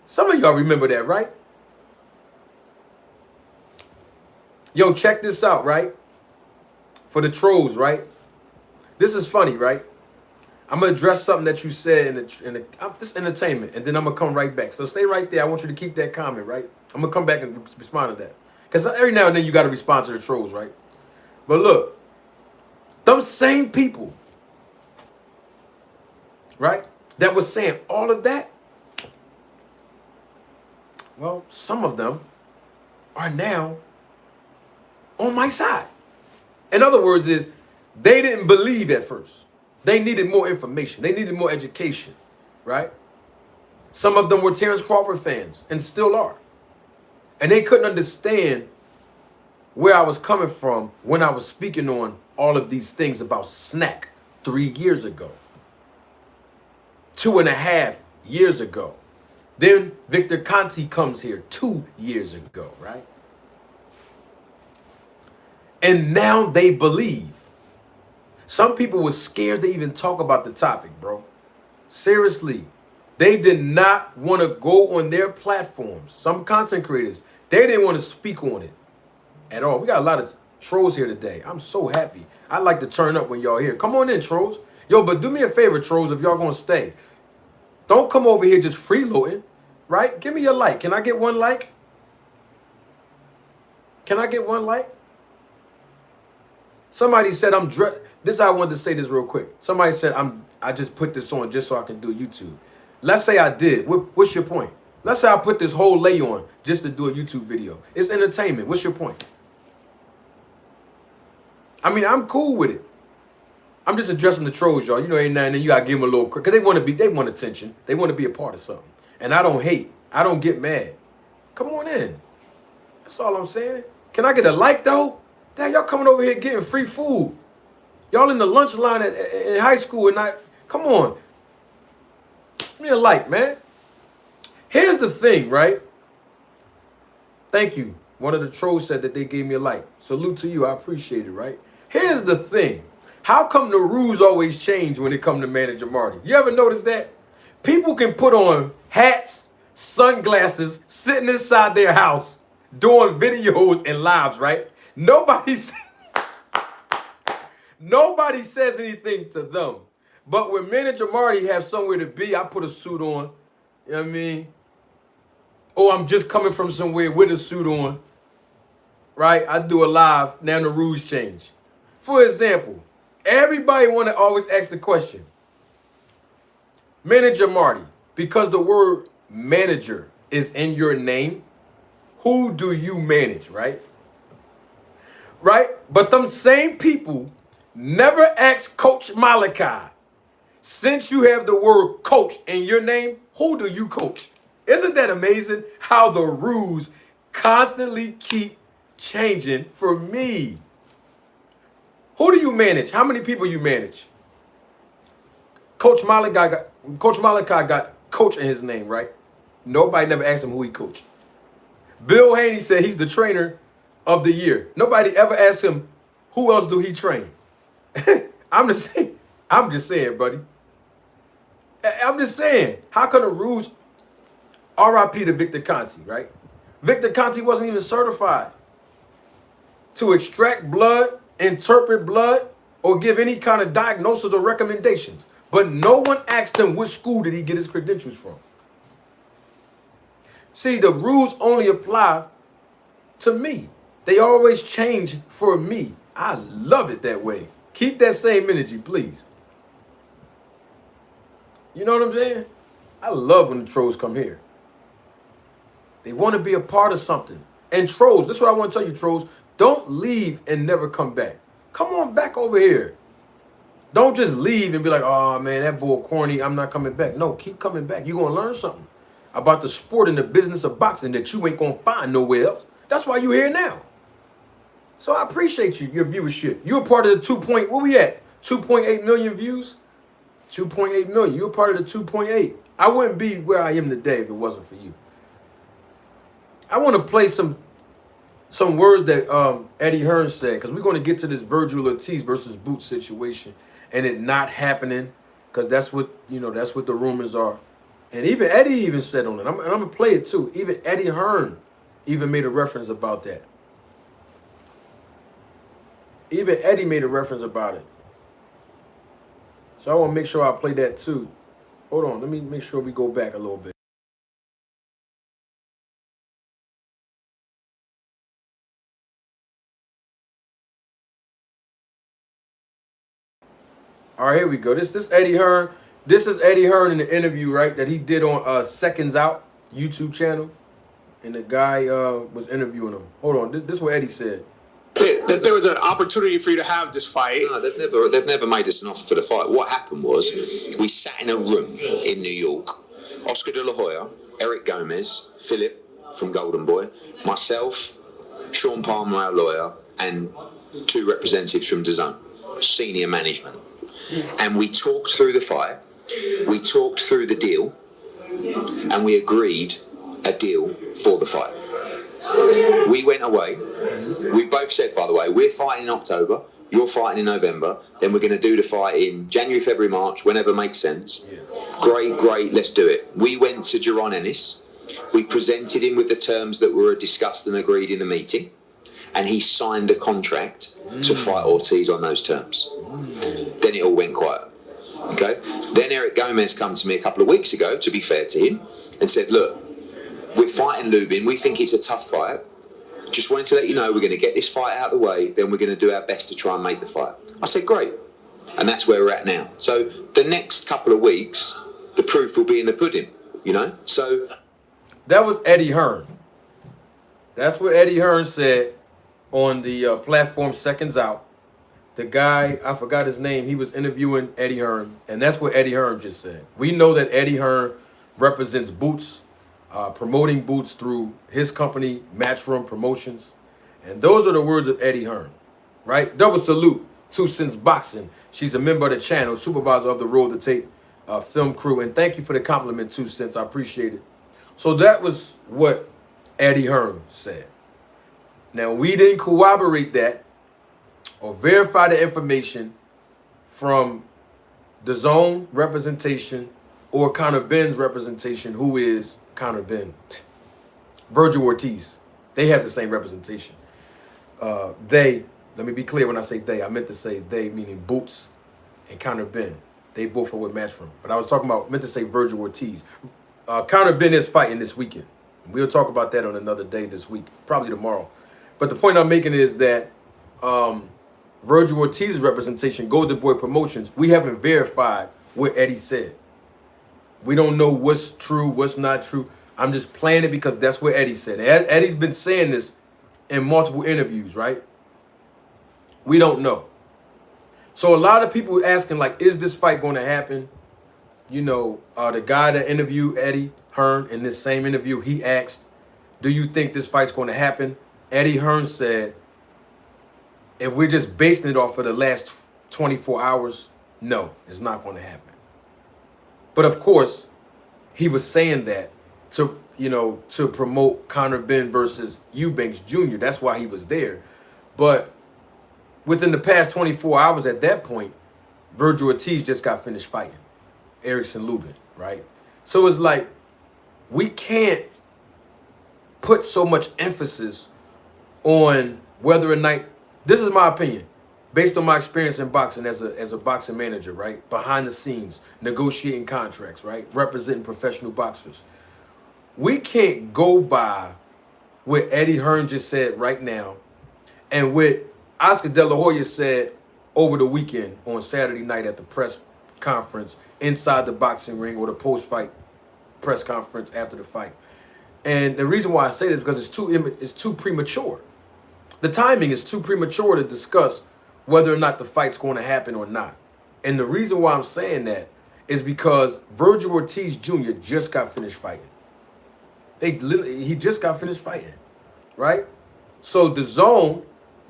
Some of y'all remember that, right? Yo, check this out, right? For the trolls, right? This is funny, right? I'm going to address something that you said in this entertainment, and then I'm going to come right back. So stay right there. I want you to keep that comment, right? I'm going to come back and respond to that. Because every now and then you got to respond to the trolls, right? But look, them same people, right, that was saying all of that, well, some of them are now on my side. In other words, is they didn't believe at first. They needed more information. They needed more education, right? Some of them were Terrence Crawford fans and still are. And they couldn't understand where I was coming from when I was speaking on all of these things about Snack 3 years ago, 2.5 years ago. Then Victor Conti comes here 2 years ago, right? And now they believe. Some people were scared to even talk about the topic, bro. Seriously. They did not want to go on their platforms. Some content creators, they didn't want to speak on it at all. We got a lot of trolls here today. I'm so happy. I like to turn up when y'all here. Come on in, trolls. Yo, but do me a favor, trolls, if y'all going to stay. Don't come over here just freeloading, right? Give me your like. Can I get one like? Can I get one like? Somebody said this I wanted to say this real quick. Somebody said I just put this on just so I can do YouTube. Let's say I did. What's your point? Let's say I put this whole lay on just to do a YouTube video. It's entertainment. What's your point? I mean, I'm cool with it. I'm just addressing the trolls, y'all. You know, ain't nothing. You gotta give them a little because they want attention. They want to be a part of something. And I don't hate. I don't get mad. Come on in. That's all I'm saying. Can I get a like though? Damn, y'all coming over here getting free food. Y'all in the lunch line in high school and come on. Give me a like, man. Here's the thing, right? Thank you. One of the trolls said that they gave me a like. Salute to you. I appreciate it, right? Here's the thing. How come the rules always change when it comes to Manager Marty? You ever notice that? People can put on hats, sunglasses, sitting inside their house, doing videos and lives, right? Nobody says anything to them. But when Manager Marty have somewhere to be, I put a suit on. You know what I mean? Or I'm just coming from somewhere with a suit on. Right? I do a live. Now the rules change. For example, everybody want to always ask the question. Manager Marty, because the word manager is in your name, who do you manage, right? Right? But them same people never ask Coach Malachi, since you have the word coach in your name, who do you coach? Isn't that amazing how the rules constantly keep changing for me? Who do you manage? How many people you manage? Coach Malachi got coach in his name, right? Nobody never asked him who he coached. Bill Haney said he's the trainer of the year. Nobody ever asked him who else do he train. I'm just saying, buddy. I'm just saying, how can the rules RIP to Victor Conti, right? Victor Conti wasn't even certified to extract blood, interpret blood, or give any kind of diagnosis or recommendations. But no one asked him which school did he get his credentials from. See, the rules only apply to me. They always change for me. I love it that way. Keep that same energy, please. You know what I'm saying? I love when the trolls come here. They want to be a part of something. And trolls, this is what I want to tell you, trolls. Don't leave and never come back. Come on back over here. Don't just leave and be like, oh, man, that bull corny. I'm not coming back. No, keep coming back. You're going to learn something about the sport and the business of boxing that you ain't going to find nowhere else. That's why you're here now. So I appreciate your viewership. You're a part of the 2 point, what we at? 2.8 million views? 2.8 million. You're a part of the 2.8. I wouldn't be where I am today if it wasn't for you. I want to play some words that Eddie Hearn said, because we're going to get to this Vergil Ortiz versus Boots situation and it not happening, because that's what, that's what the rumors are. And even Eddie even said on it. I'm going to play it too. Even Eddie Hearn even made a reference about that. Even Eddie made a reference about it. So I want to make sure I play that too. Hold on. Let me make sure we go back a little bit. All right, here we go. This Eddie Hearn. This is Eddie Hearn in the interview, right, that he did on Seconds Out YouTube channel. And the guy was interviewing him. Hold on. This is what Eddie said. That there was an opportunity for you to have this fight. No, they've never made us an offer for the fight. What happened was we sat in a room in New York. Oscar De La Hoya, Eric Gomez, Philip from Golden Boy, myself, Sean Palmer, our lawyer, and 2 representatives from DAZN, senior management. And we talked through the fight, we talked through the deal, and we agreed a deal for the fight. We went away. We both said, by the way, we're fighting in October, you're fighting in November, then we're going to do the fight in January, February, March, whenever makes sense. Great, let's do it. We went to Jaron Ennis. We presented him with the terms that were discussed and agreed in the meeting, and he signed a contract to fight Ortiz on those terms. Then it all went quiet. Okay. Then Eric Gomez come to me a couple of weeks ago, to be fair to him, and said, look, we're fighting Lubin. We think it's a tough fight. Just wanted to let you know we're going to get this fight out of the way, then we're going to do our best to try and make the fight. I said, great. And that's where we're at now. So the next couple of weeks, the proof will be in the pudding, So that was Eddie Hearn. That's what Eddie Hearn said on the platform Seconds Out. The guy, I forgot his name, he was interviewing Eddie Hearn, and that's what Eddie Hearn just said. We know that Eddie Hearn represents Boots, promoting Boots through his company, Matchroom Promotions. And those are the words of Eddie Hearn, right? Double salute, 2 Cents Boxing. She's a member of the channel, supervisor of the Roll the Tape film crew. And thank you for the compliment, 2 Cents. I appreciate it. So that was what Eddie Hearn said. Now, we didn't corroborate that or verify the information from DAZN representation or Conor Benn's representation, who is Conor Benn. Vergil Ortiz. They have the same representation. Let me be clear when I say they, I meant to say they, meaning Boots and Conor Benn. They both are with Matchroom. But I was meant to say Vergil Ortiz. Conor Benn is fighting this weekend. We'll talk about that on another day this week, probably tomorrow. But the point I'm making is that Vergil Ortiz's representation, Golden Boy Promotions, we haven't verified what Eddie said. We don't know what's true, what's not true. I'm just playing it because that's what Eddie said. Eddie's been saying this in multiple interviews, right? We don't know. So a lot of people asking, like, is this fight going to happen? The guy that interviewed Eddie Hearn in this same interview, he asked, do you think this fight's going to happen? Eddie Hearn said, if we're just basing it off of the last 24 hours, no, it's not going to happen. But of course, he was saying that to promote Conor Benn versus Eubanks Jr. That's why he was there. But within the past 24 hours at that point, Vergil Ortiz just got finished fighting Erickson Lubin, right? So it's like, we can't put so much emphasis on whether or not, this is my opinion, based on my experience in boxing as a boxing manager, right? Behind the scenes, negotiating contracts, right? Representing professional boxers. We can't go by what Eddie Hearn just said right now and what Oscar De La Hoya said over the weekend on Saturday night at the press conference inside the boxing ring, or the post-fight press conference after the fight. And the reason why I say this is because it's too premature. The timing is too premature to discuss whether or not the fight's going to happen or not. And the reason why I'm saying that is because Vergil Ortiz Jr. just got finished fighting. He just got finished fighting, right? So DAZN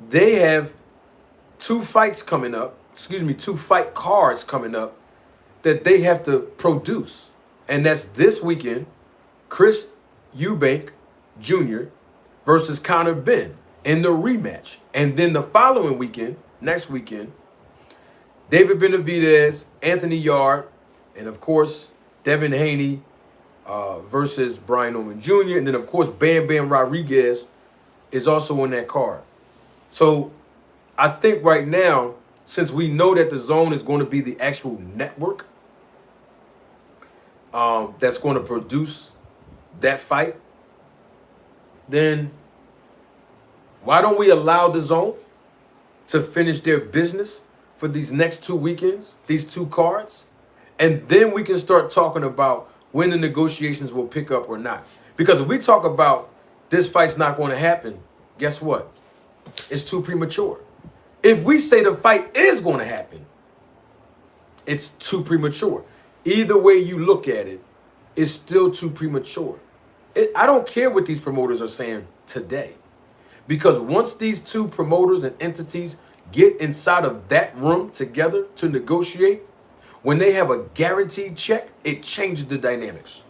they have two fights coming up, two fight cards coming up that they have to produce. And that's this weekend, Chris Eubank Jr. versus Conor Benn in the rematch. And then the following weekend, next weekend, David Benavidez, Anthony Yarde, and of course, Devin Haney versus Brian Norman Jr. And then, of course, Bam Bam Rodriguez is also on that card. So I think right now, since we know that the Zone is going to be the actual network that's going to produce that fight, then why don't we allow the Zone to finish their business for these next 2 weekends, these 2 cards, and then we can start talking about when the negotiations will pick up or not. Because if we talk about this fight's not going to happen, guess what? It's too premature. If we say the fight is going to happen, it's too premature. Either way you look at it, it's still too premature. I don't care what these promoters are saying today. Because once these 2 promoters and entities get inside of that room together to negotiate, when they have a guaranteed check, it changes the dynamics.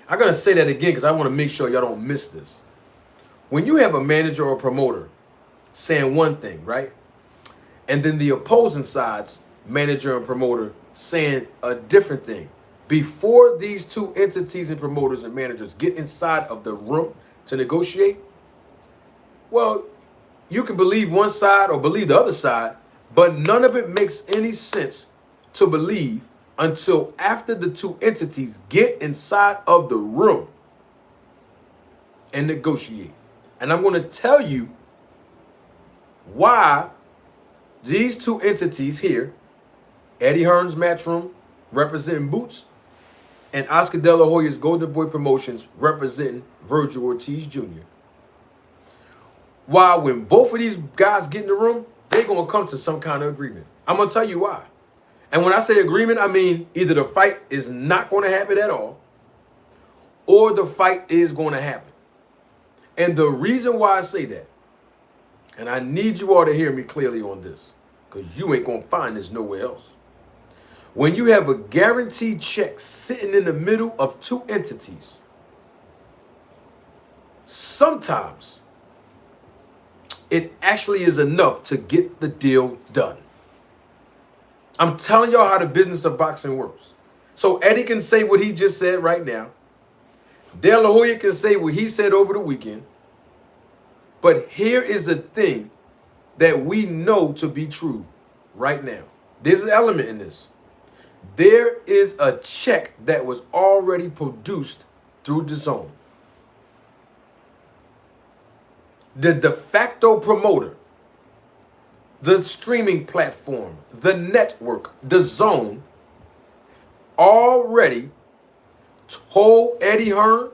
I'm going to say that again because I want to make sure y'all don't miss this. When you have a manager or promoter saying one thing, right? And then the opposing side's manager and promoter saying a different thing. Before these 2 entities and promoters and managers get inside of the room to negotiate, well, you can believe one side or believe the other side, but none of it makes any sense to believe until after the 2 entities get inside of the room and negotiate. And I'm going to tell you why these 2 entities here, Eddie Hearn's Matchroom representing Boots, and Oscar De La Hoya's Golden Boy Promotions representing Vergil Ortiz Jr. Why, when both of these guys get in the room, they're going to come to some kind of agreement. I'm going to tell you why. And when I say agreement, I mean either the fight is not going to happen at all, or the fight is going to happen. And the reason why I say that, and I need you all to hear me clearly on this, because you ain't going to find this nowhere else. When you have a guaranteed check sitting in the middle of 2 entities, sometimes it actually is enough to get the deal done. I'm telling y'all how the business of boxing works. So Eddie can say what he just said right now. De La Hoya can say what he said over the weekend. But here is the thing that we know to be true right now. There's an element in this. There is a check that was already produced through the Zone. The de facto promoter, the streaming platform, the network, the Zone, already told Eddie Hearn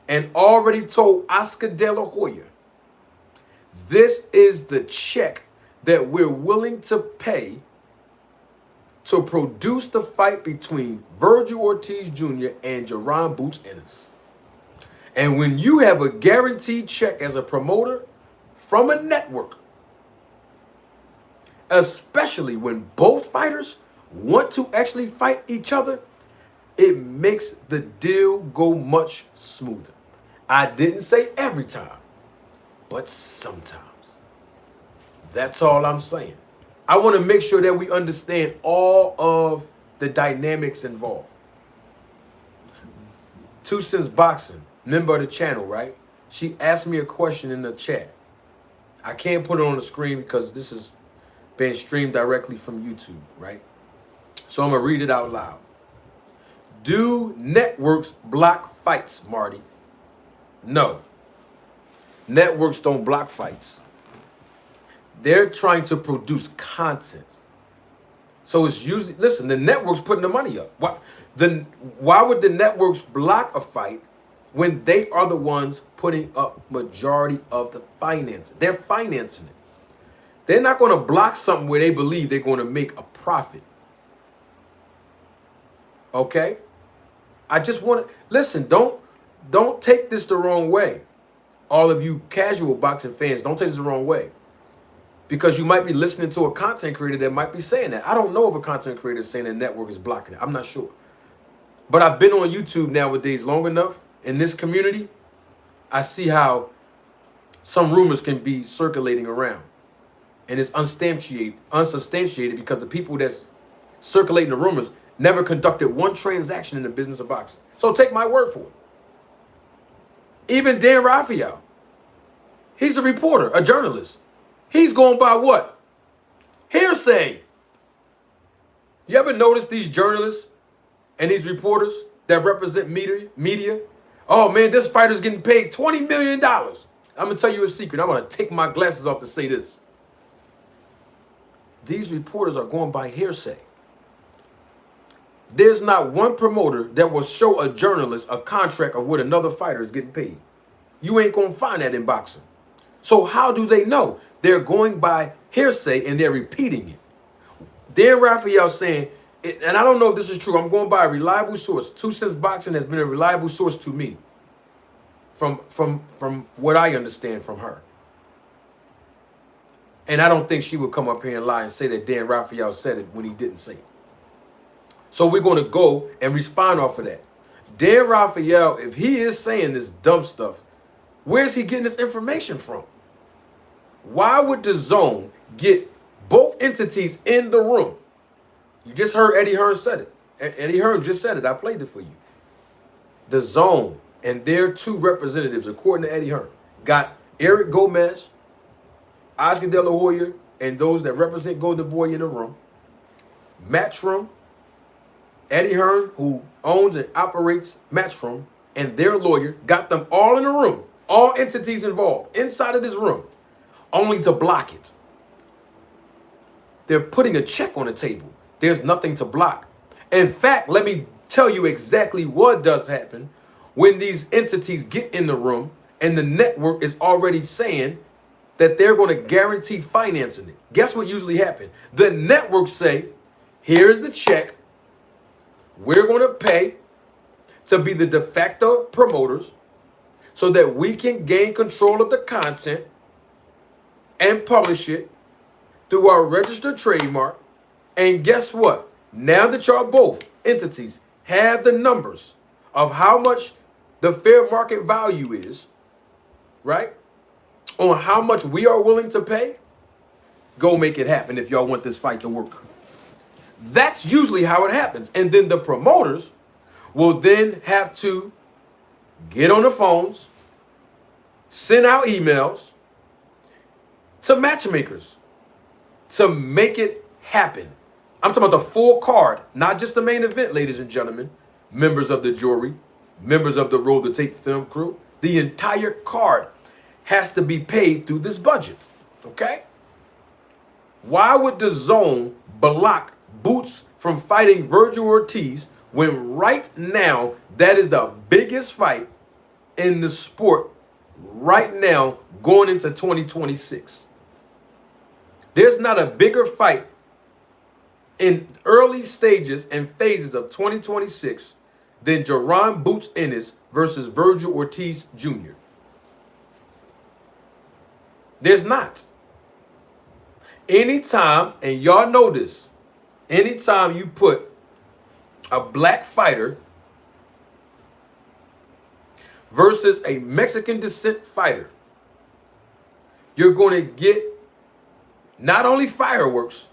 and already told Oscar De La Hoya, this is the check that we're willing to pay to produce the fight between Vergil Ortiz Jr. and Jaron Boots Ennis. And when you have a guaranteed check as a promoter from a network, especially when both fighters want to actually fight each other, it makes the deal go much smoother. I didn't say every time, but sometimes. That's all I'm saying. I want to make sure that we understand all of the dynamics involved. Two Cents Boxing, member of the channel, right? She asked me a question in the chat. I can't put it on the screen because this is being streamed directly from YouTube, right? So I'm going to read it out loud. Do networks block fights, Marty? No. Networks don't block fights. They're trying to produce content. So it's usually, listen, the network's putting the money up. Why would the networks block a fight when they are the ones putting up majority of the finance? They're financing it. They're not going to block something where they believe they're going to make a profit. Okay? I just want to, listen, don't take this the wrong way. All of you casual boxing fans, don't take this the wrong way. Because you might be listening to a content creator that might be saying that. I don't know if a content creator is saying the network is blocking it. I'm not sure. But I've been on YouTube nowadays long enough in this community. I see how some rumors can be circulating around. And it's unsubstantiated because the people that's circulating the rumors never conducted one transaction in the business of boxing. So take my word for it. Even Dan Raphael, he's a reporter, a journalist. He's going by what? Hearsay. You ever notice these journalists and these reporters that represent media? Oh man, this fighter's getting paid $20 million. I'm going to tell you a secret. I'm going to take my glasses off to say this. These reporters are going by hearsay. There's not one promoter that will show a journalist a contract of what another fighter is getting paid. You ain't going to find that in boxing. So how do they know? They're going by hearsay and they're repeating it. Dan Raphael saying, and I don't know if this is true, I'm going by a reliable source. 2 Cents Boxing has been a reliable source to me from what I understand from her. And I don't think she would come up here and lie and say that Dan Raphael said it when he didn't say it. So we're going to go and respond off of that. Dan Raphael, if he is saying this dumb stuff, where's he getting this information from? Why would the Zone get both entities in the room? You just heard Eddie Hearn said it. Eddie Hearn just said it. I played it for you. The Zone and their 2 representatives, according to Eddie Hearn, got Eric Gomez, Oscar De La Hoya, and those that represent Golden Boy in the room. Matchroom, Eddie Hearn, who owns and operates Matchroom, and their lawyer got them all in the room, all entities involved, inside of this room, only to block it. They're putting a check on the table. There's nothing to block. In fact, let me tell you exactly what does happen when these entities get in the room and the network is already saying that they're going to guarantee financing it. Guess what usually happens? The networks say, here's the check. We're going to pay to be the de facto promoters so that we can gain control of the content and publish it through our registered trademark. And guess what? Now that y'all both entities have the numbers of how much the fair market value is, right? On how much we are willing to pay, go make it happen if y'all want this fight to work. That's usually how it happens. And then the promoters will then have to get on the phones, send out emails to matchmakers to make it happen. I'm talking about the full card, not just the main event, ladies and gentlemen, members of the jury, members of the Roll the Tape film crew. The entire card has to be paid through this budget, okay? Why would the Zone block Boots from fighting Vergil Ortiz when right now that is the biggest fight in the sport right now going into 2026? There's not a bigger fight in early stages and phases of 2026 than Jaron Boots Ennis versus Vergil Ortiz Jr. There's not. Anytime, and y'all know this, anytime you put a black fighter versus a Mexican descent fighter, you're going to get not only fireworks,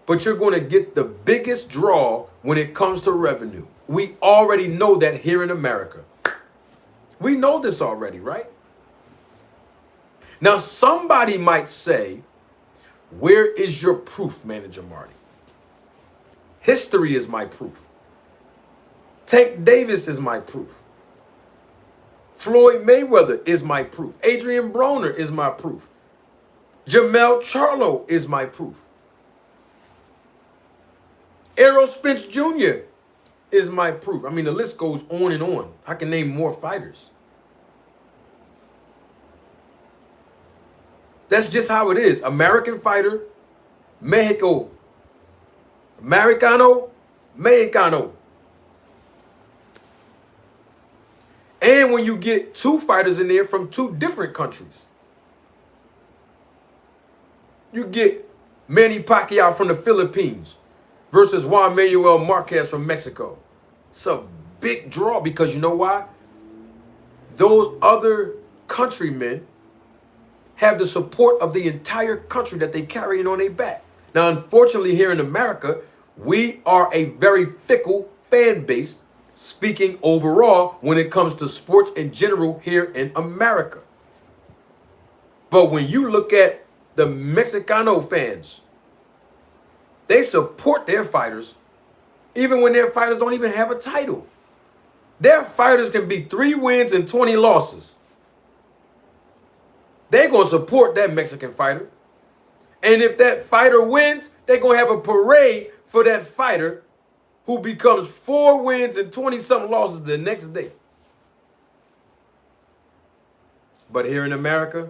but you're going to get the biggest draw when it comes to revenue. We already know that here in America. We know this already, right? Now, somebody might say, where is your proof, Manager Marty? History is my proof. Tank Davis is my proof. Floyd Mayweather is my proof. Adrian Broner is my proof. Jamel Charlo is my proof. Errol Spence Jr. is my proof. I mean, the list goes on and on. I can name more fighters. That's just how it is. American fighter, Mexico. Americano, Mexicano. And when you get 2 fighters in there from 2 different countries. You get Manny Pacquiao from the Philippines versus Juan Manuel Marquez from Mexico. It's a big draw because you know why? Those other countrymen have the support of the entire country that they carrying on their back. Now, unfortunately, here in America, we are a very fickle fan base, speaking overall when it comes to sports in general here in America. But when you look at the Mexicano fans, they support their fighters even when their fighters don't even have a title. Their fighters can be 3 wins and 20 losses. They're going to support that Mexican fighter. And if that fighter wins, they're going to have a parade for that fighter who becomes 4 wins and 20-something losses the next day. But here in America,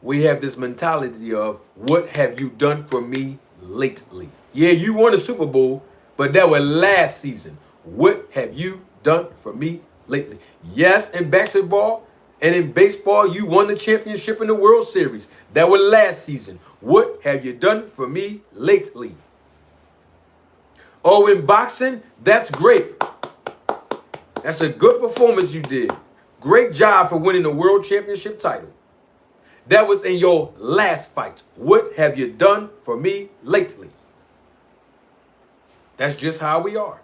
we have this mentality of, what have you done for me lately? Yeah, you won a Super Bowl, but that was last season. What have you done for me lately? Yes, in basketball and in baseball, you won the championship in the World Series. That was last season. What have you done for me lately? Oh, in boxing, that's great. That's a good performance you did. Great job for winning the world championship title. That was in your last fight. What have you done for me lately? That's just how we are.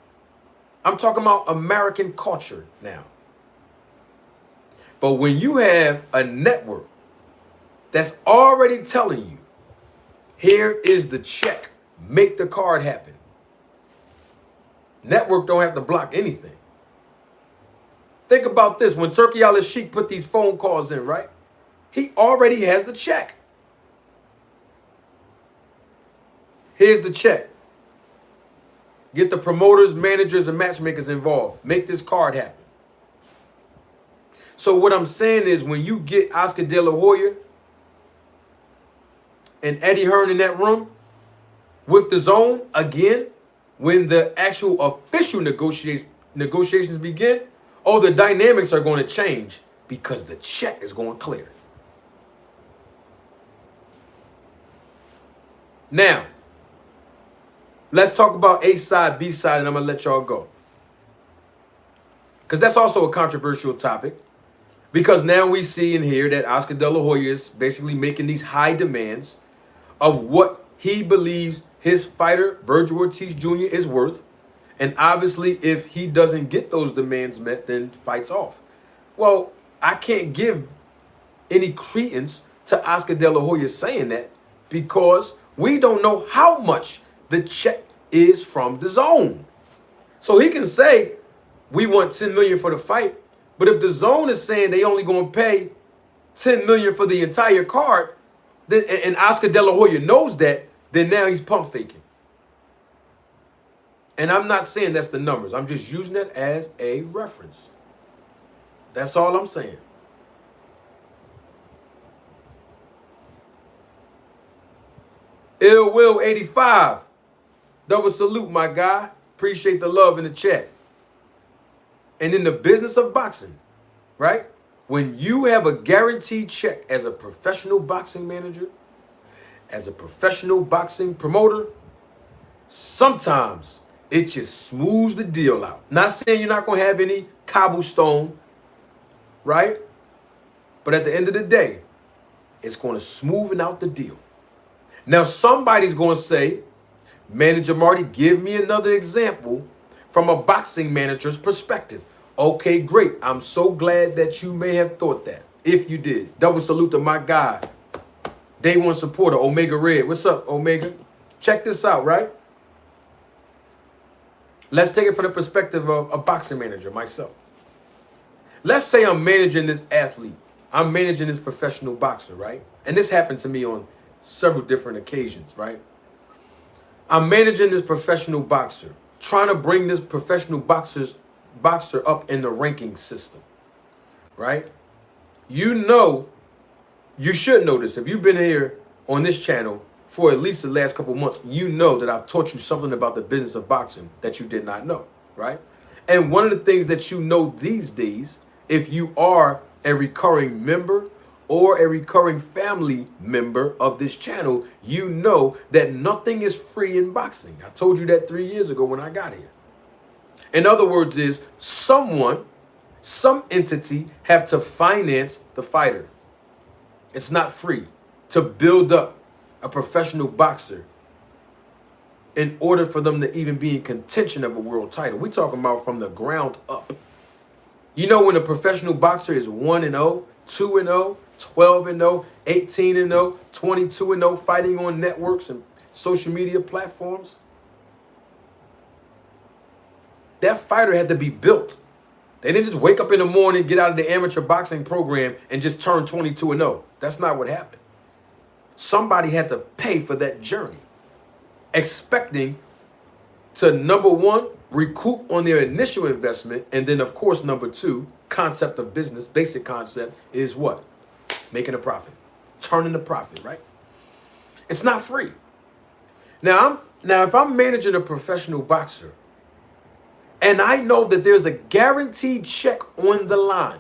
I'm talking about American culture now. But when you have a network that's already telling you, here is the check, make the card happen. Network don't have to block anything. Think about this. When Turkey Al-Sheikh put these phone calls in, right? He already has the check. Here's the check. Get the promoters, managers, and matchmakers involved. Make this card happen. So what I'm saying is, when you get Oscar De La Hoya and Eddie Hearn in that room with the zone again, when the actual official negotiations begin, oh, the dynamics are going to change because the check is going to clear. Now, let's talk about A side, B side, and I'm going to let y'all go. Because that's also a controversial topic. Because now we see and hear that Oscar De La Hoya is basically making these high demands of what he believes his fighter, Vergil Ortiz Jr., is worth. And obviously, if he doesn't get those demands met, then fights off. Well, I can't give any credence to Oscar De La Hoya saying that because we don't know how much the check is from the zone. So he can say, we want $10 million for the fight. But if the zone is saying they only going to pay $10 million for the entire card, then, and Oscar De La Hoya knows that, then now he's pump faking. And I'm not saying that's the numbers. I'm just using it as a reference. That's all I'm saying. Ill Will 85. Double salute, my guy. Appreciate the love in the chat. And in the business of boxing, right? When you have a guaranteed check as a professional boxing manager, as a professional boxing promoter, sometimes it just smooths the deal out. Not saying you're not going to have any cobblestone, right? But at the end of the day, it's going to smoothen out the deal. Now, somebody's going to say, Manager Marty, give me another example from a boxing manager's perspective. Okay, great. I'm so glad that you may have thought that. If you did. Double salute to my guy, Day One supporter, Omega Red. What's up, Omega? Check this out, right? Let's take it from the perspective of a boxing manager, myself. Let's say I'm managing this athlete. I'm managing this professional boxer, right? And this happened to me on several different occasions, right? I'm managing this professional boxer, trying to bring this professional boxer up in the ranking system, right? You know, you should know this. If you've been here on this channel for at least the last couple months, you know that I've taught you something about the business of boxing that you did not know, right? And one of the things that you know these days, if you are a recurring member or a recurring family member of this channel, you know that nothing is free in boxing. I told you that 3 years ago when I got here. In other words, is someone, some entity have to finance the fighter. It's not free to build up a professional boxer in order for them to even be in contention of a world title. We're talking about from the ground up. You know, when a professional boxer is 1-0, 2-0, 12-0, 18-0, 22-0, fighting on networks and social media platforms, that fighter had to be built. They didn't just wake up in the morning, get out of the amateur boxing program, and just turn 22-0. That's not what happened. Somebody had to pay for that journey, expecting to, number one, recoup on their initial investment, and then, of course, number two, concept of business, basic concept is what? Making a profit, turning the profit, right? It's not free. Now, if I'm managing a professional boxer, and I know that there's a guaranteed check on the line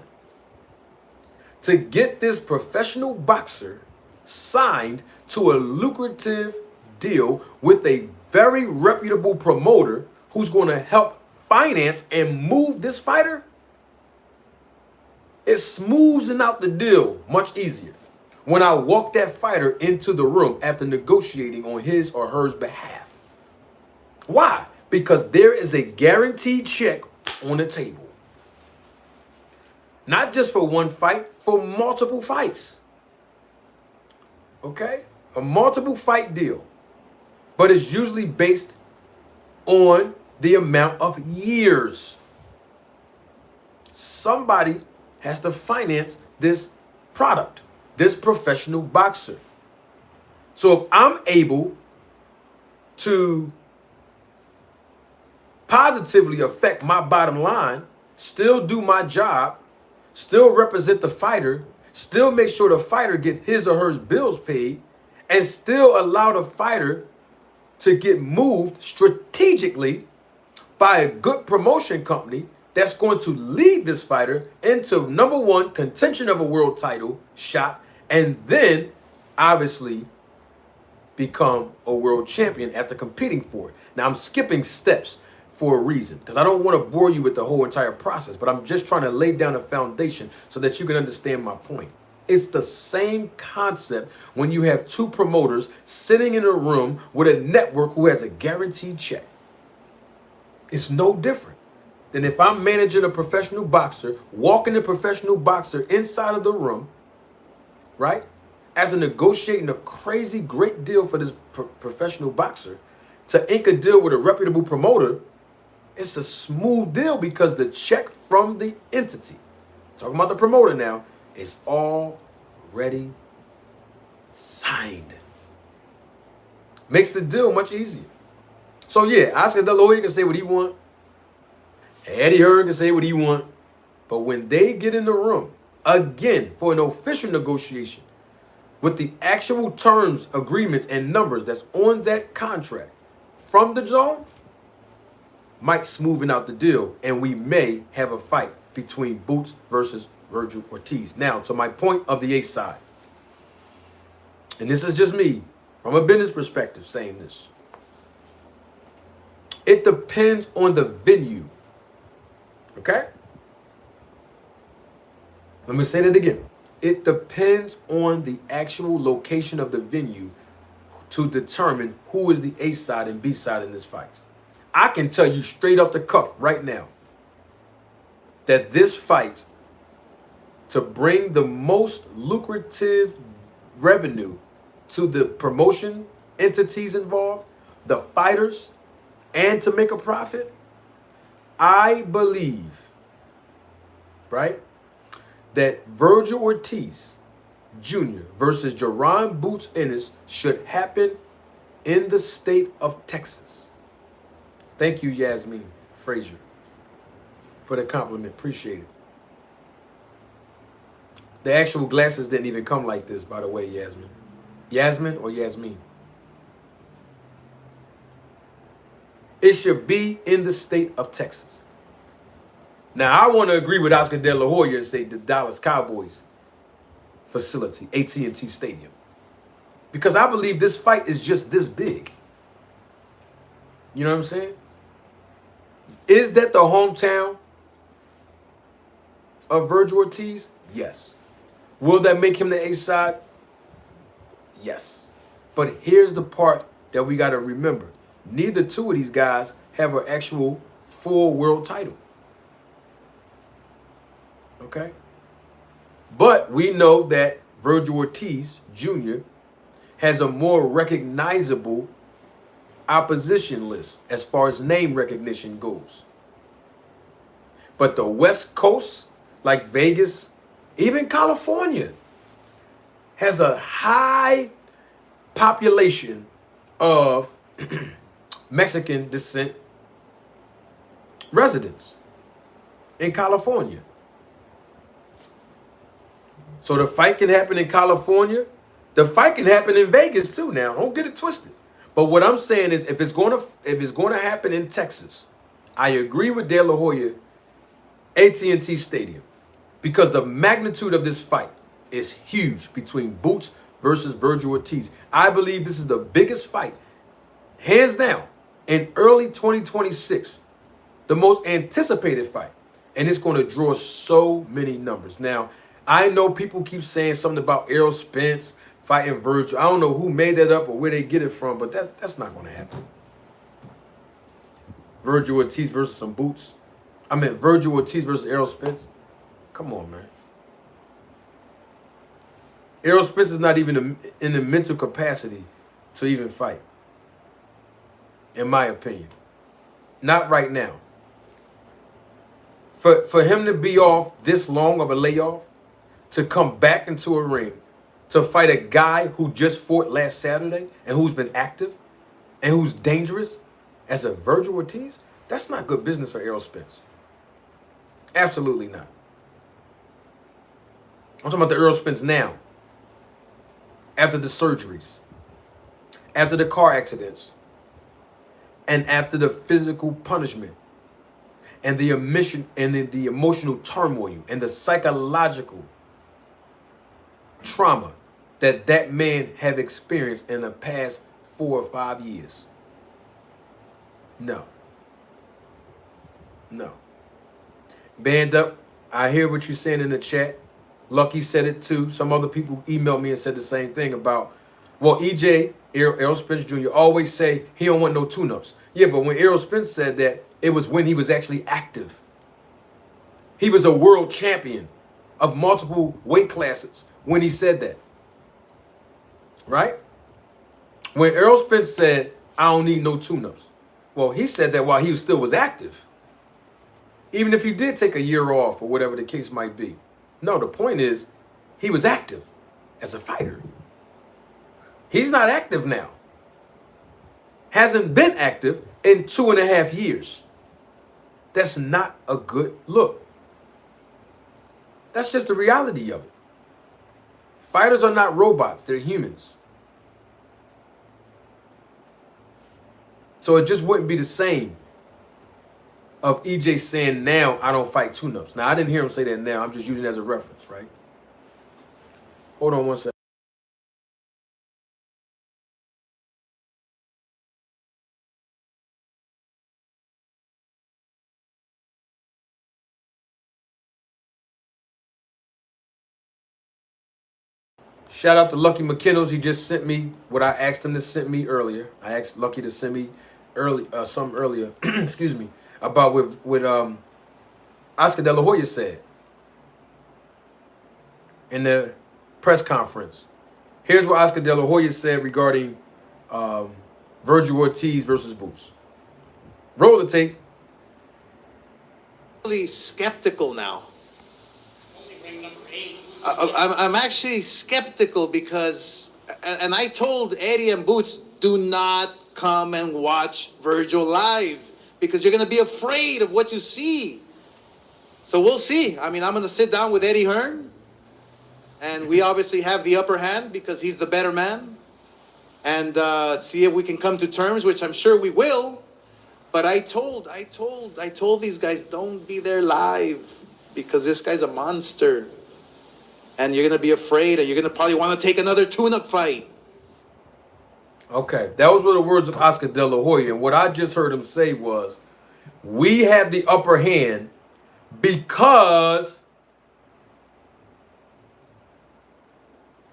to get this professional boxer signed to a lucrative deal with a very reputable promoter who's going to help finance and move this fighter, it smooths out the deal much easier when I walk that fighter into the room after negotiating on his or her behalf. Why? Because there is a guaranteed check on the table. Not just for one fight, for multiple fights. Okay? A multiple fight deal. But it's usually based on the amount of years. Somebody has to finance this product, this professional boxer. So if I'm able to positively affect my bottom line, still do my job, still represent the fighter, still make sure the fighter get his or her bills paid, and still allow the fighter to get moved strategically by a good promotion company that's going to lead this fighter into, number one, contention of a world title shot, and then obviously become a world champion after competing for it. Now, I'm skipping steps for a reason, because I don't want to bore you with the whole entire process, but I'm just trying to lay down a foundation so that you can understand my point. It's the same concept when you have two promoters sitting in a room with a network who has a guaranteed check. It's no different than if I'm managing a professional boxer, walking a professional boxer inside of the room, right? After negotiating a crazy great deal for this professional boxer, to ink a deal with a reputable promoter, it's a smooth deal because the check from the entity, talking about the promoter now, is already signed. Makes the deal much easier. So yeah, Oscar De La Hoya can say what he want. Eddie Hearn can say what he want. But when they get in the room, again, for an official negotiation, with the actual terms, agreements, and numbers that's on that contract from the zone, might smoothen out the deal, and we may have a fight between Boots versus Vergil Ortiz. Now, to my point of the A side, and this is just me, from a business perspective, saying this. It depends on the venue, okay? Let me say that again. It depends on the actual location of the venue to determine who is the A side and B side in this fight. I can tell you straight off the cuff right now that this fight, to bring the most lucrative revenue to the promotion entities involved, the fighters, and to make a profit, I believe, right, that Vergil Ortiz Jr. versus Jaron Boots Ennis should happen in the state of Texas. Thank you, Yasmin Frazier, for the compliment. Appreciate it. The actual glasses didn't even come like this, by the way, Yasmin. Yasmin or Yasmin? It should be in the state of Texas. Now, I want to agree with Oscar De La Hoya and say the Dallas Cowboys facility, AT&T Stadium. Because I believe this fight is just this big. You know what I'm saying? Is that the hometown of Vergil Ortiz? Yes. Will that make him the A-side? Yes. But here's the part that we got to remember. Neither two of these guys have an actual full world title. Okay? But we know that Vergil Ortiz Jr. has a more recognizable opposition list as far as name recognition goes. But the West Coast, like Vegas, even California, has a high population of Mexican descent residents in California. So the fight can happen in California. The fight can happen in Vegas too. Now, don't get it twisted. But what I'm saying is, if it's going to happen in Texas, I agree with De La Hoya, AT&T Stadium, because the magnitude of this fight is huge between Boots versus Vergil Ortiz. I believe this is the biggest fight, hands down, in early 2026, the most anticipated fight, and it's going to draw so many numbers. Now, I know people keep saying something about Errol Spence fighting Vergil. I don't know who made that up or where they get it from, but that's not going to happen. Vergil Ortiz versus some Boots. I meant Vergil Ortiz versus Errol Spence. Come on, man. Errol Spence is not even in the mental capacity to even fight, in my opinion. Not right now. For him to be off this long of a layoff, to come back into a ring, to fight a guy who just fought last Saturday and who's been active and who's dangerous as a Vergil Ortiz, that's not good business for Errol Spence. Absolutely not. I'm talking about the Errol Spence now. After the surgeries, after the car accidents, and after the physical punishment, and the emotional turmoil, and the psychological trauma that man have experienced in the past 4 or 5 years. No. Band up, I hear what you're saying in the chat. Lucky said it too. Some other people emailed me and said the same thing about, well, EJ, Errol Spence Jr., always say he don't want no tune-ups. Yeah, but when Errol Spence said that, it was when he was actually active. He was a world champion of multiple weight classes when he said that. Right? When Errol Spence said, I don't need no tune-ups. Well, he said that while he still was active. Even if he did take a year off or whatever the case might be. No, the point is, he was active as a fighter. He's not active now. Hasn't been active in 2.5 years. That's not a good look. That's just the reality of it. Fighters are not robots, they're humans. So it just wouldn't be the same of EJ saying now I don't fight tune-ups. Now, I didn't hear him say that now. I'm just using it as a reference, right? Hold on one second. Shout out to Lucky McKinnells. He just sent me what I asked him to send me earlier. I asked Lucky to send me something earlier, excuse me, about what Oscar De La Hoya said in the press conference. Here's what Oscar De La Hoya said regarding Vergil Ortiz versus Boots. Roll the tape. Really skeptical now. I'm actually skeptical because, and I told Eddie and Boots, do not come and watch Vergil live because you're going to be afraid of what you see. So we'll see. I mean, I'm going to sit down with Eddie Hearn, and we obviously have the upper hand because he's the better man, and see if we can come to terms, which I'm sure we will. But I told these guys, don't be there live because this guy's a monster. and you're gonna be afraid, and you're gonna probably want to take another tune-up fight. Okay, that was one of the words of Oscar De La Hoya, and what I just heard him say was, we have the upper hand because...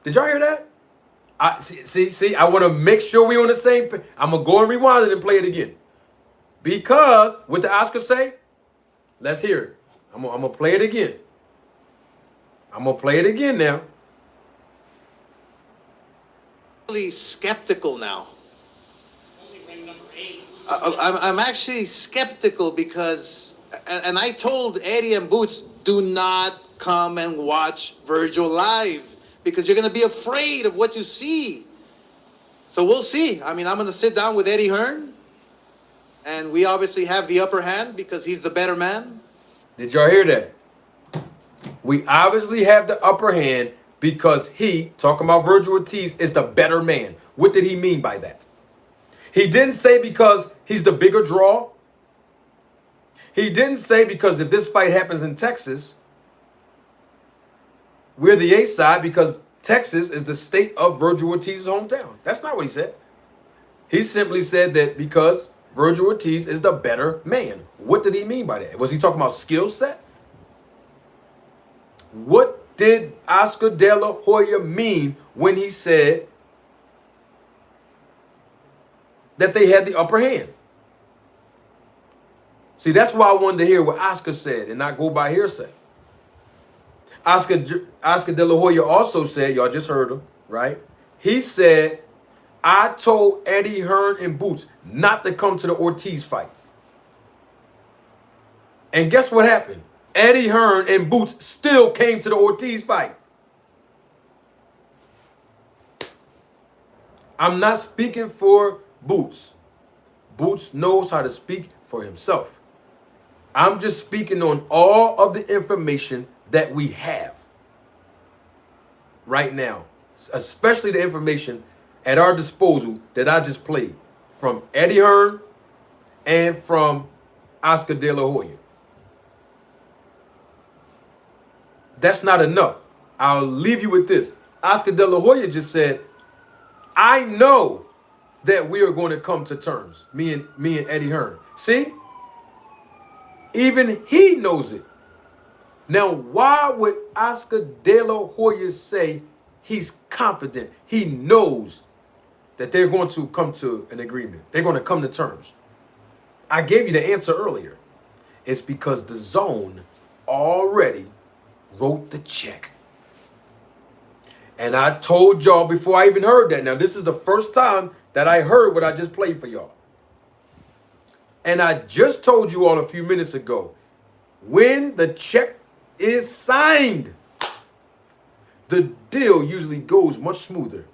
Did y'all hear that? I want to make sure we're on the same page. I'm going to go and rewind it and play it again. Because, what did Oscar say? Let's hear it. I'm going to play it again. I'm going to play it again now. Really skeptical now. I'm actually skeptical because, and I told Eddie and Boots, do not come and watch Vergil live because you're going to be afraid of what you see. So we'll see. I mean, I'm going to sit down with Eddie Hearn, and we obviously have the upper hand because he's the better man. Did y'all hear that? We obviously have the upper hand because he, talking about Vergil Ortiz, is the better man. What did he mean by that? He didn't say because he's the bigger draw. He didn't say because if this fight happens in Texas, we're the A side because Texas is the state of Vergil Ortiz's hometown. That's not what he said. He simply said that because Vergil Ortiz is the better man. What did he mean by that? Was he talking about skill set? What did Oscar De La Hoya mean when he said that they had the upper hand? See, that's why I wanted to hear what Oscar said and not go by hearsay. Oscar De La Hoya also said, y'all just heard him, right? He said, I told Eddie Hearn and Boots not to come to the Ortiz fight. And guess what happened? Eddie Hearn and Boots still came to the Ortiz fight. I'm not speaking for Boots. Boots knows how to speak for himself. I'm just speaking on all of the information that we have right now, especially the information at our disposal that I just played from Eddie Hearn and from Oscar De La Hoya. That's not enough. I'll leave you with this. Oscar De La Hoya just said, I know that we are going to come to terms, me and Eddie Hearn. See? Even he knows it. Now, why would Oscar De La Hoya say he's confident? He knows that they're going to come to an agreement. They're going to come to terms. I gave you the answer earlier. It's because the zone already wrote the check. And I told y'all before I even heard that. Now, this is the first time that I heard what I just played for y'all. And I just told you all a few minutes ago, when the check is signed, the deal usually goes much smoother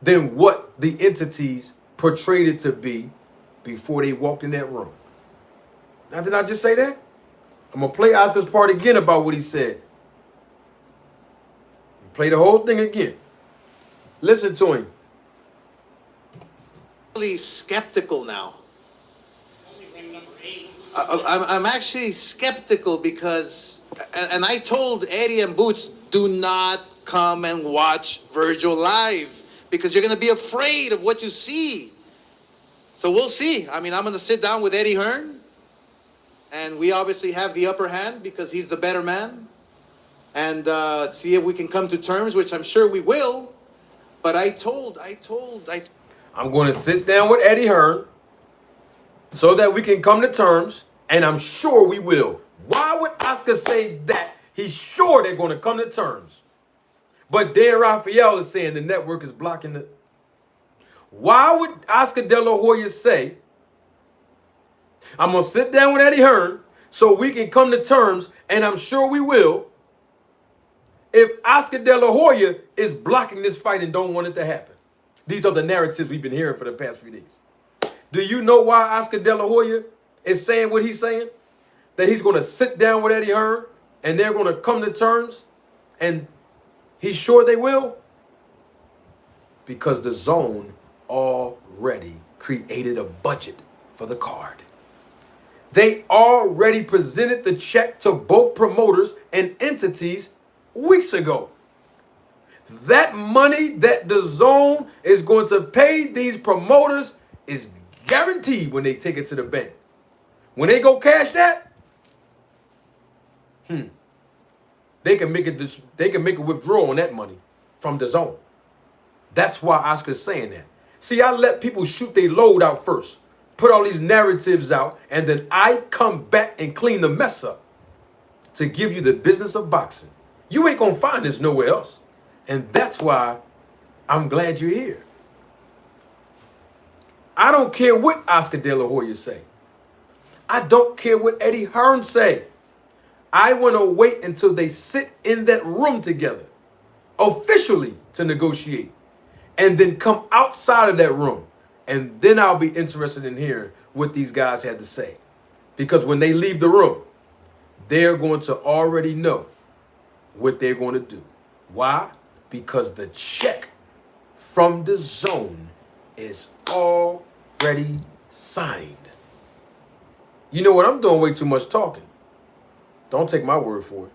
than what the entities portrayed it to be before they walked in that room. Now, did I just say that? I'm going to play Oscar's part again about what he said. Play the whole thing again. Listen to him. Really skeptical now. I'm actually skeptical because, and I told Eddie and Boots, do not come and watch Vergil live because you're going to be afraid of what you see. So we'll see. I mean, I'm going to sit down with Eddie Hearn, and we obviously have the upper hand because he's the better man, and see if we can come to terms, which I'm sure we will. But I'm going to sit down with Eddie Hearn so that we can come to terms, and I'm sure we will. Why would Oscar say that? He's sure they're going to come to terms. But Dan Raphael is saying the network is blocking it. Why would Oscar De La Hoya say, I'm going to sit down with Eddie Hearn so we can come to terms, and I'm sure we will, if Oscar De La Hoya is blocking this fight and don't want it to happen? These are the narratives we've been hearing for the past few days. Do you know why Oscar De La Hoya is saying what he's saying? That he's going to sit down with Eddie Hearn and they're going to come to terms, and he's sure they will? Because the zone already created a budget for the card. They already presented the check to both promoters and entities weeks ago. That money that the zone is going to pay these promoters is guaranteed when they take it to the bank. When they go cash that, they can make a withdrawal on that money from the zone. That's why Oscar's saying that. See, I let people shoot their load out first, put all these narratives out, and then I come back and clean the mess up to give you the business of boxing. You ain't gonna find this nowhere else. And that's why I'm glad you're here. I don't care what Oscar De La Hoya say. I don't care what Eddie Hearn say. I want to wait until they sit in that room together, officially, to negotiate, and then come outside of that room. And then I'll be interested in hearing what these guys had to say. Because when they leave the room, they're going to already know what they're going to do. Why? Because the check from the zone is already signed. You know what? I'm doing way too much talking. Don't take my word for it.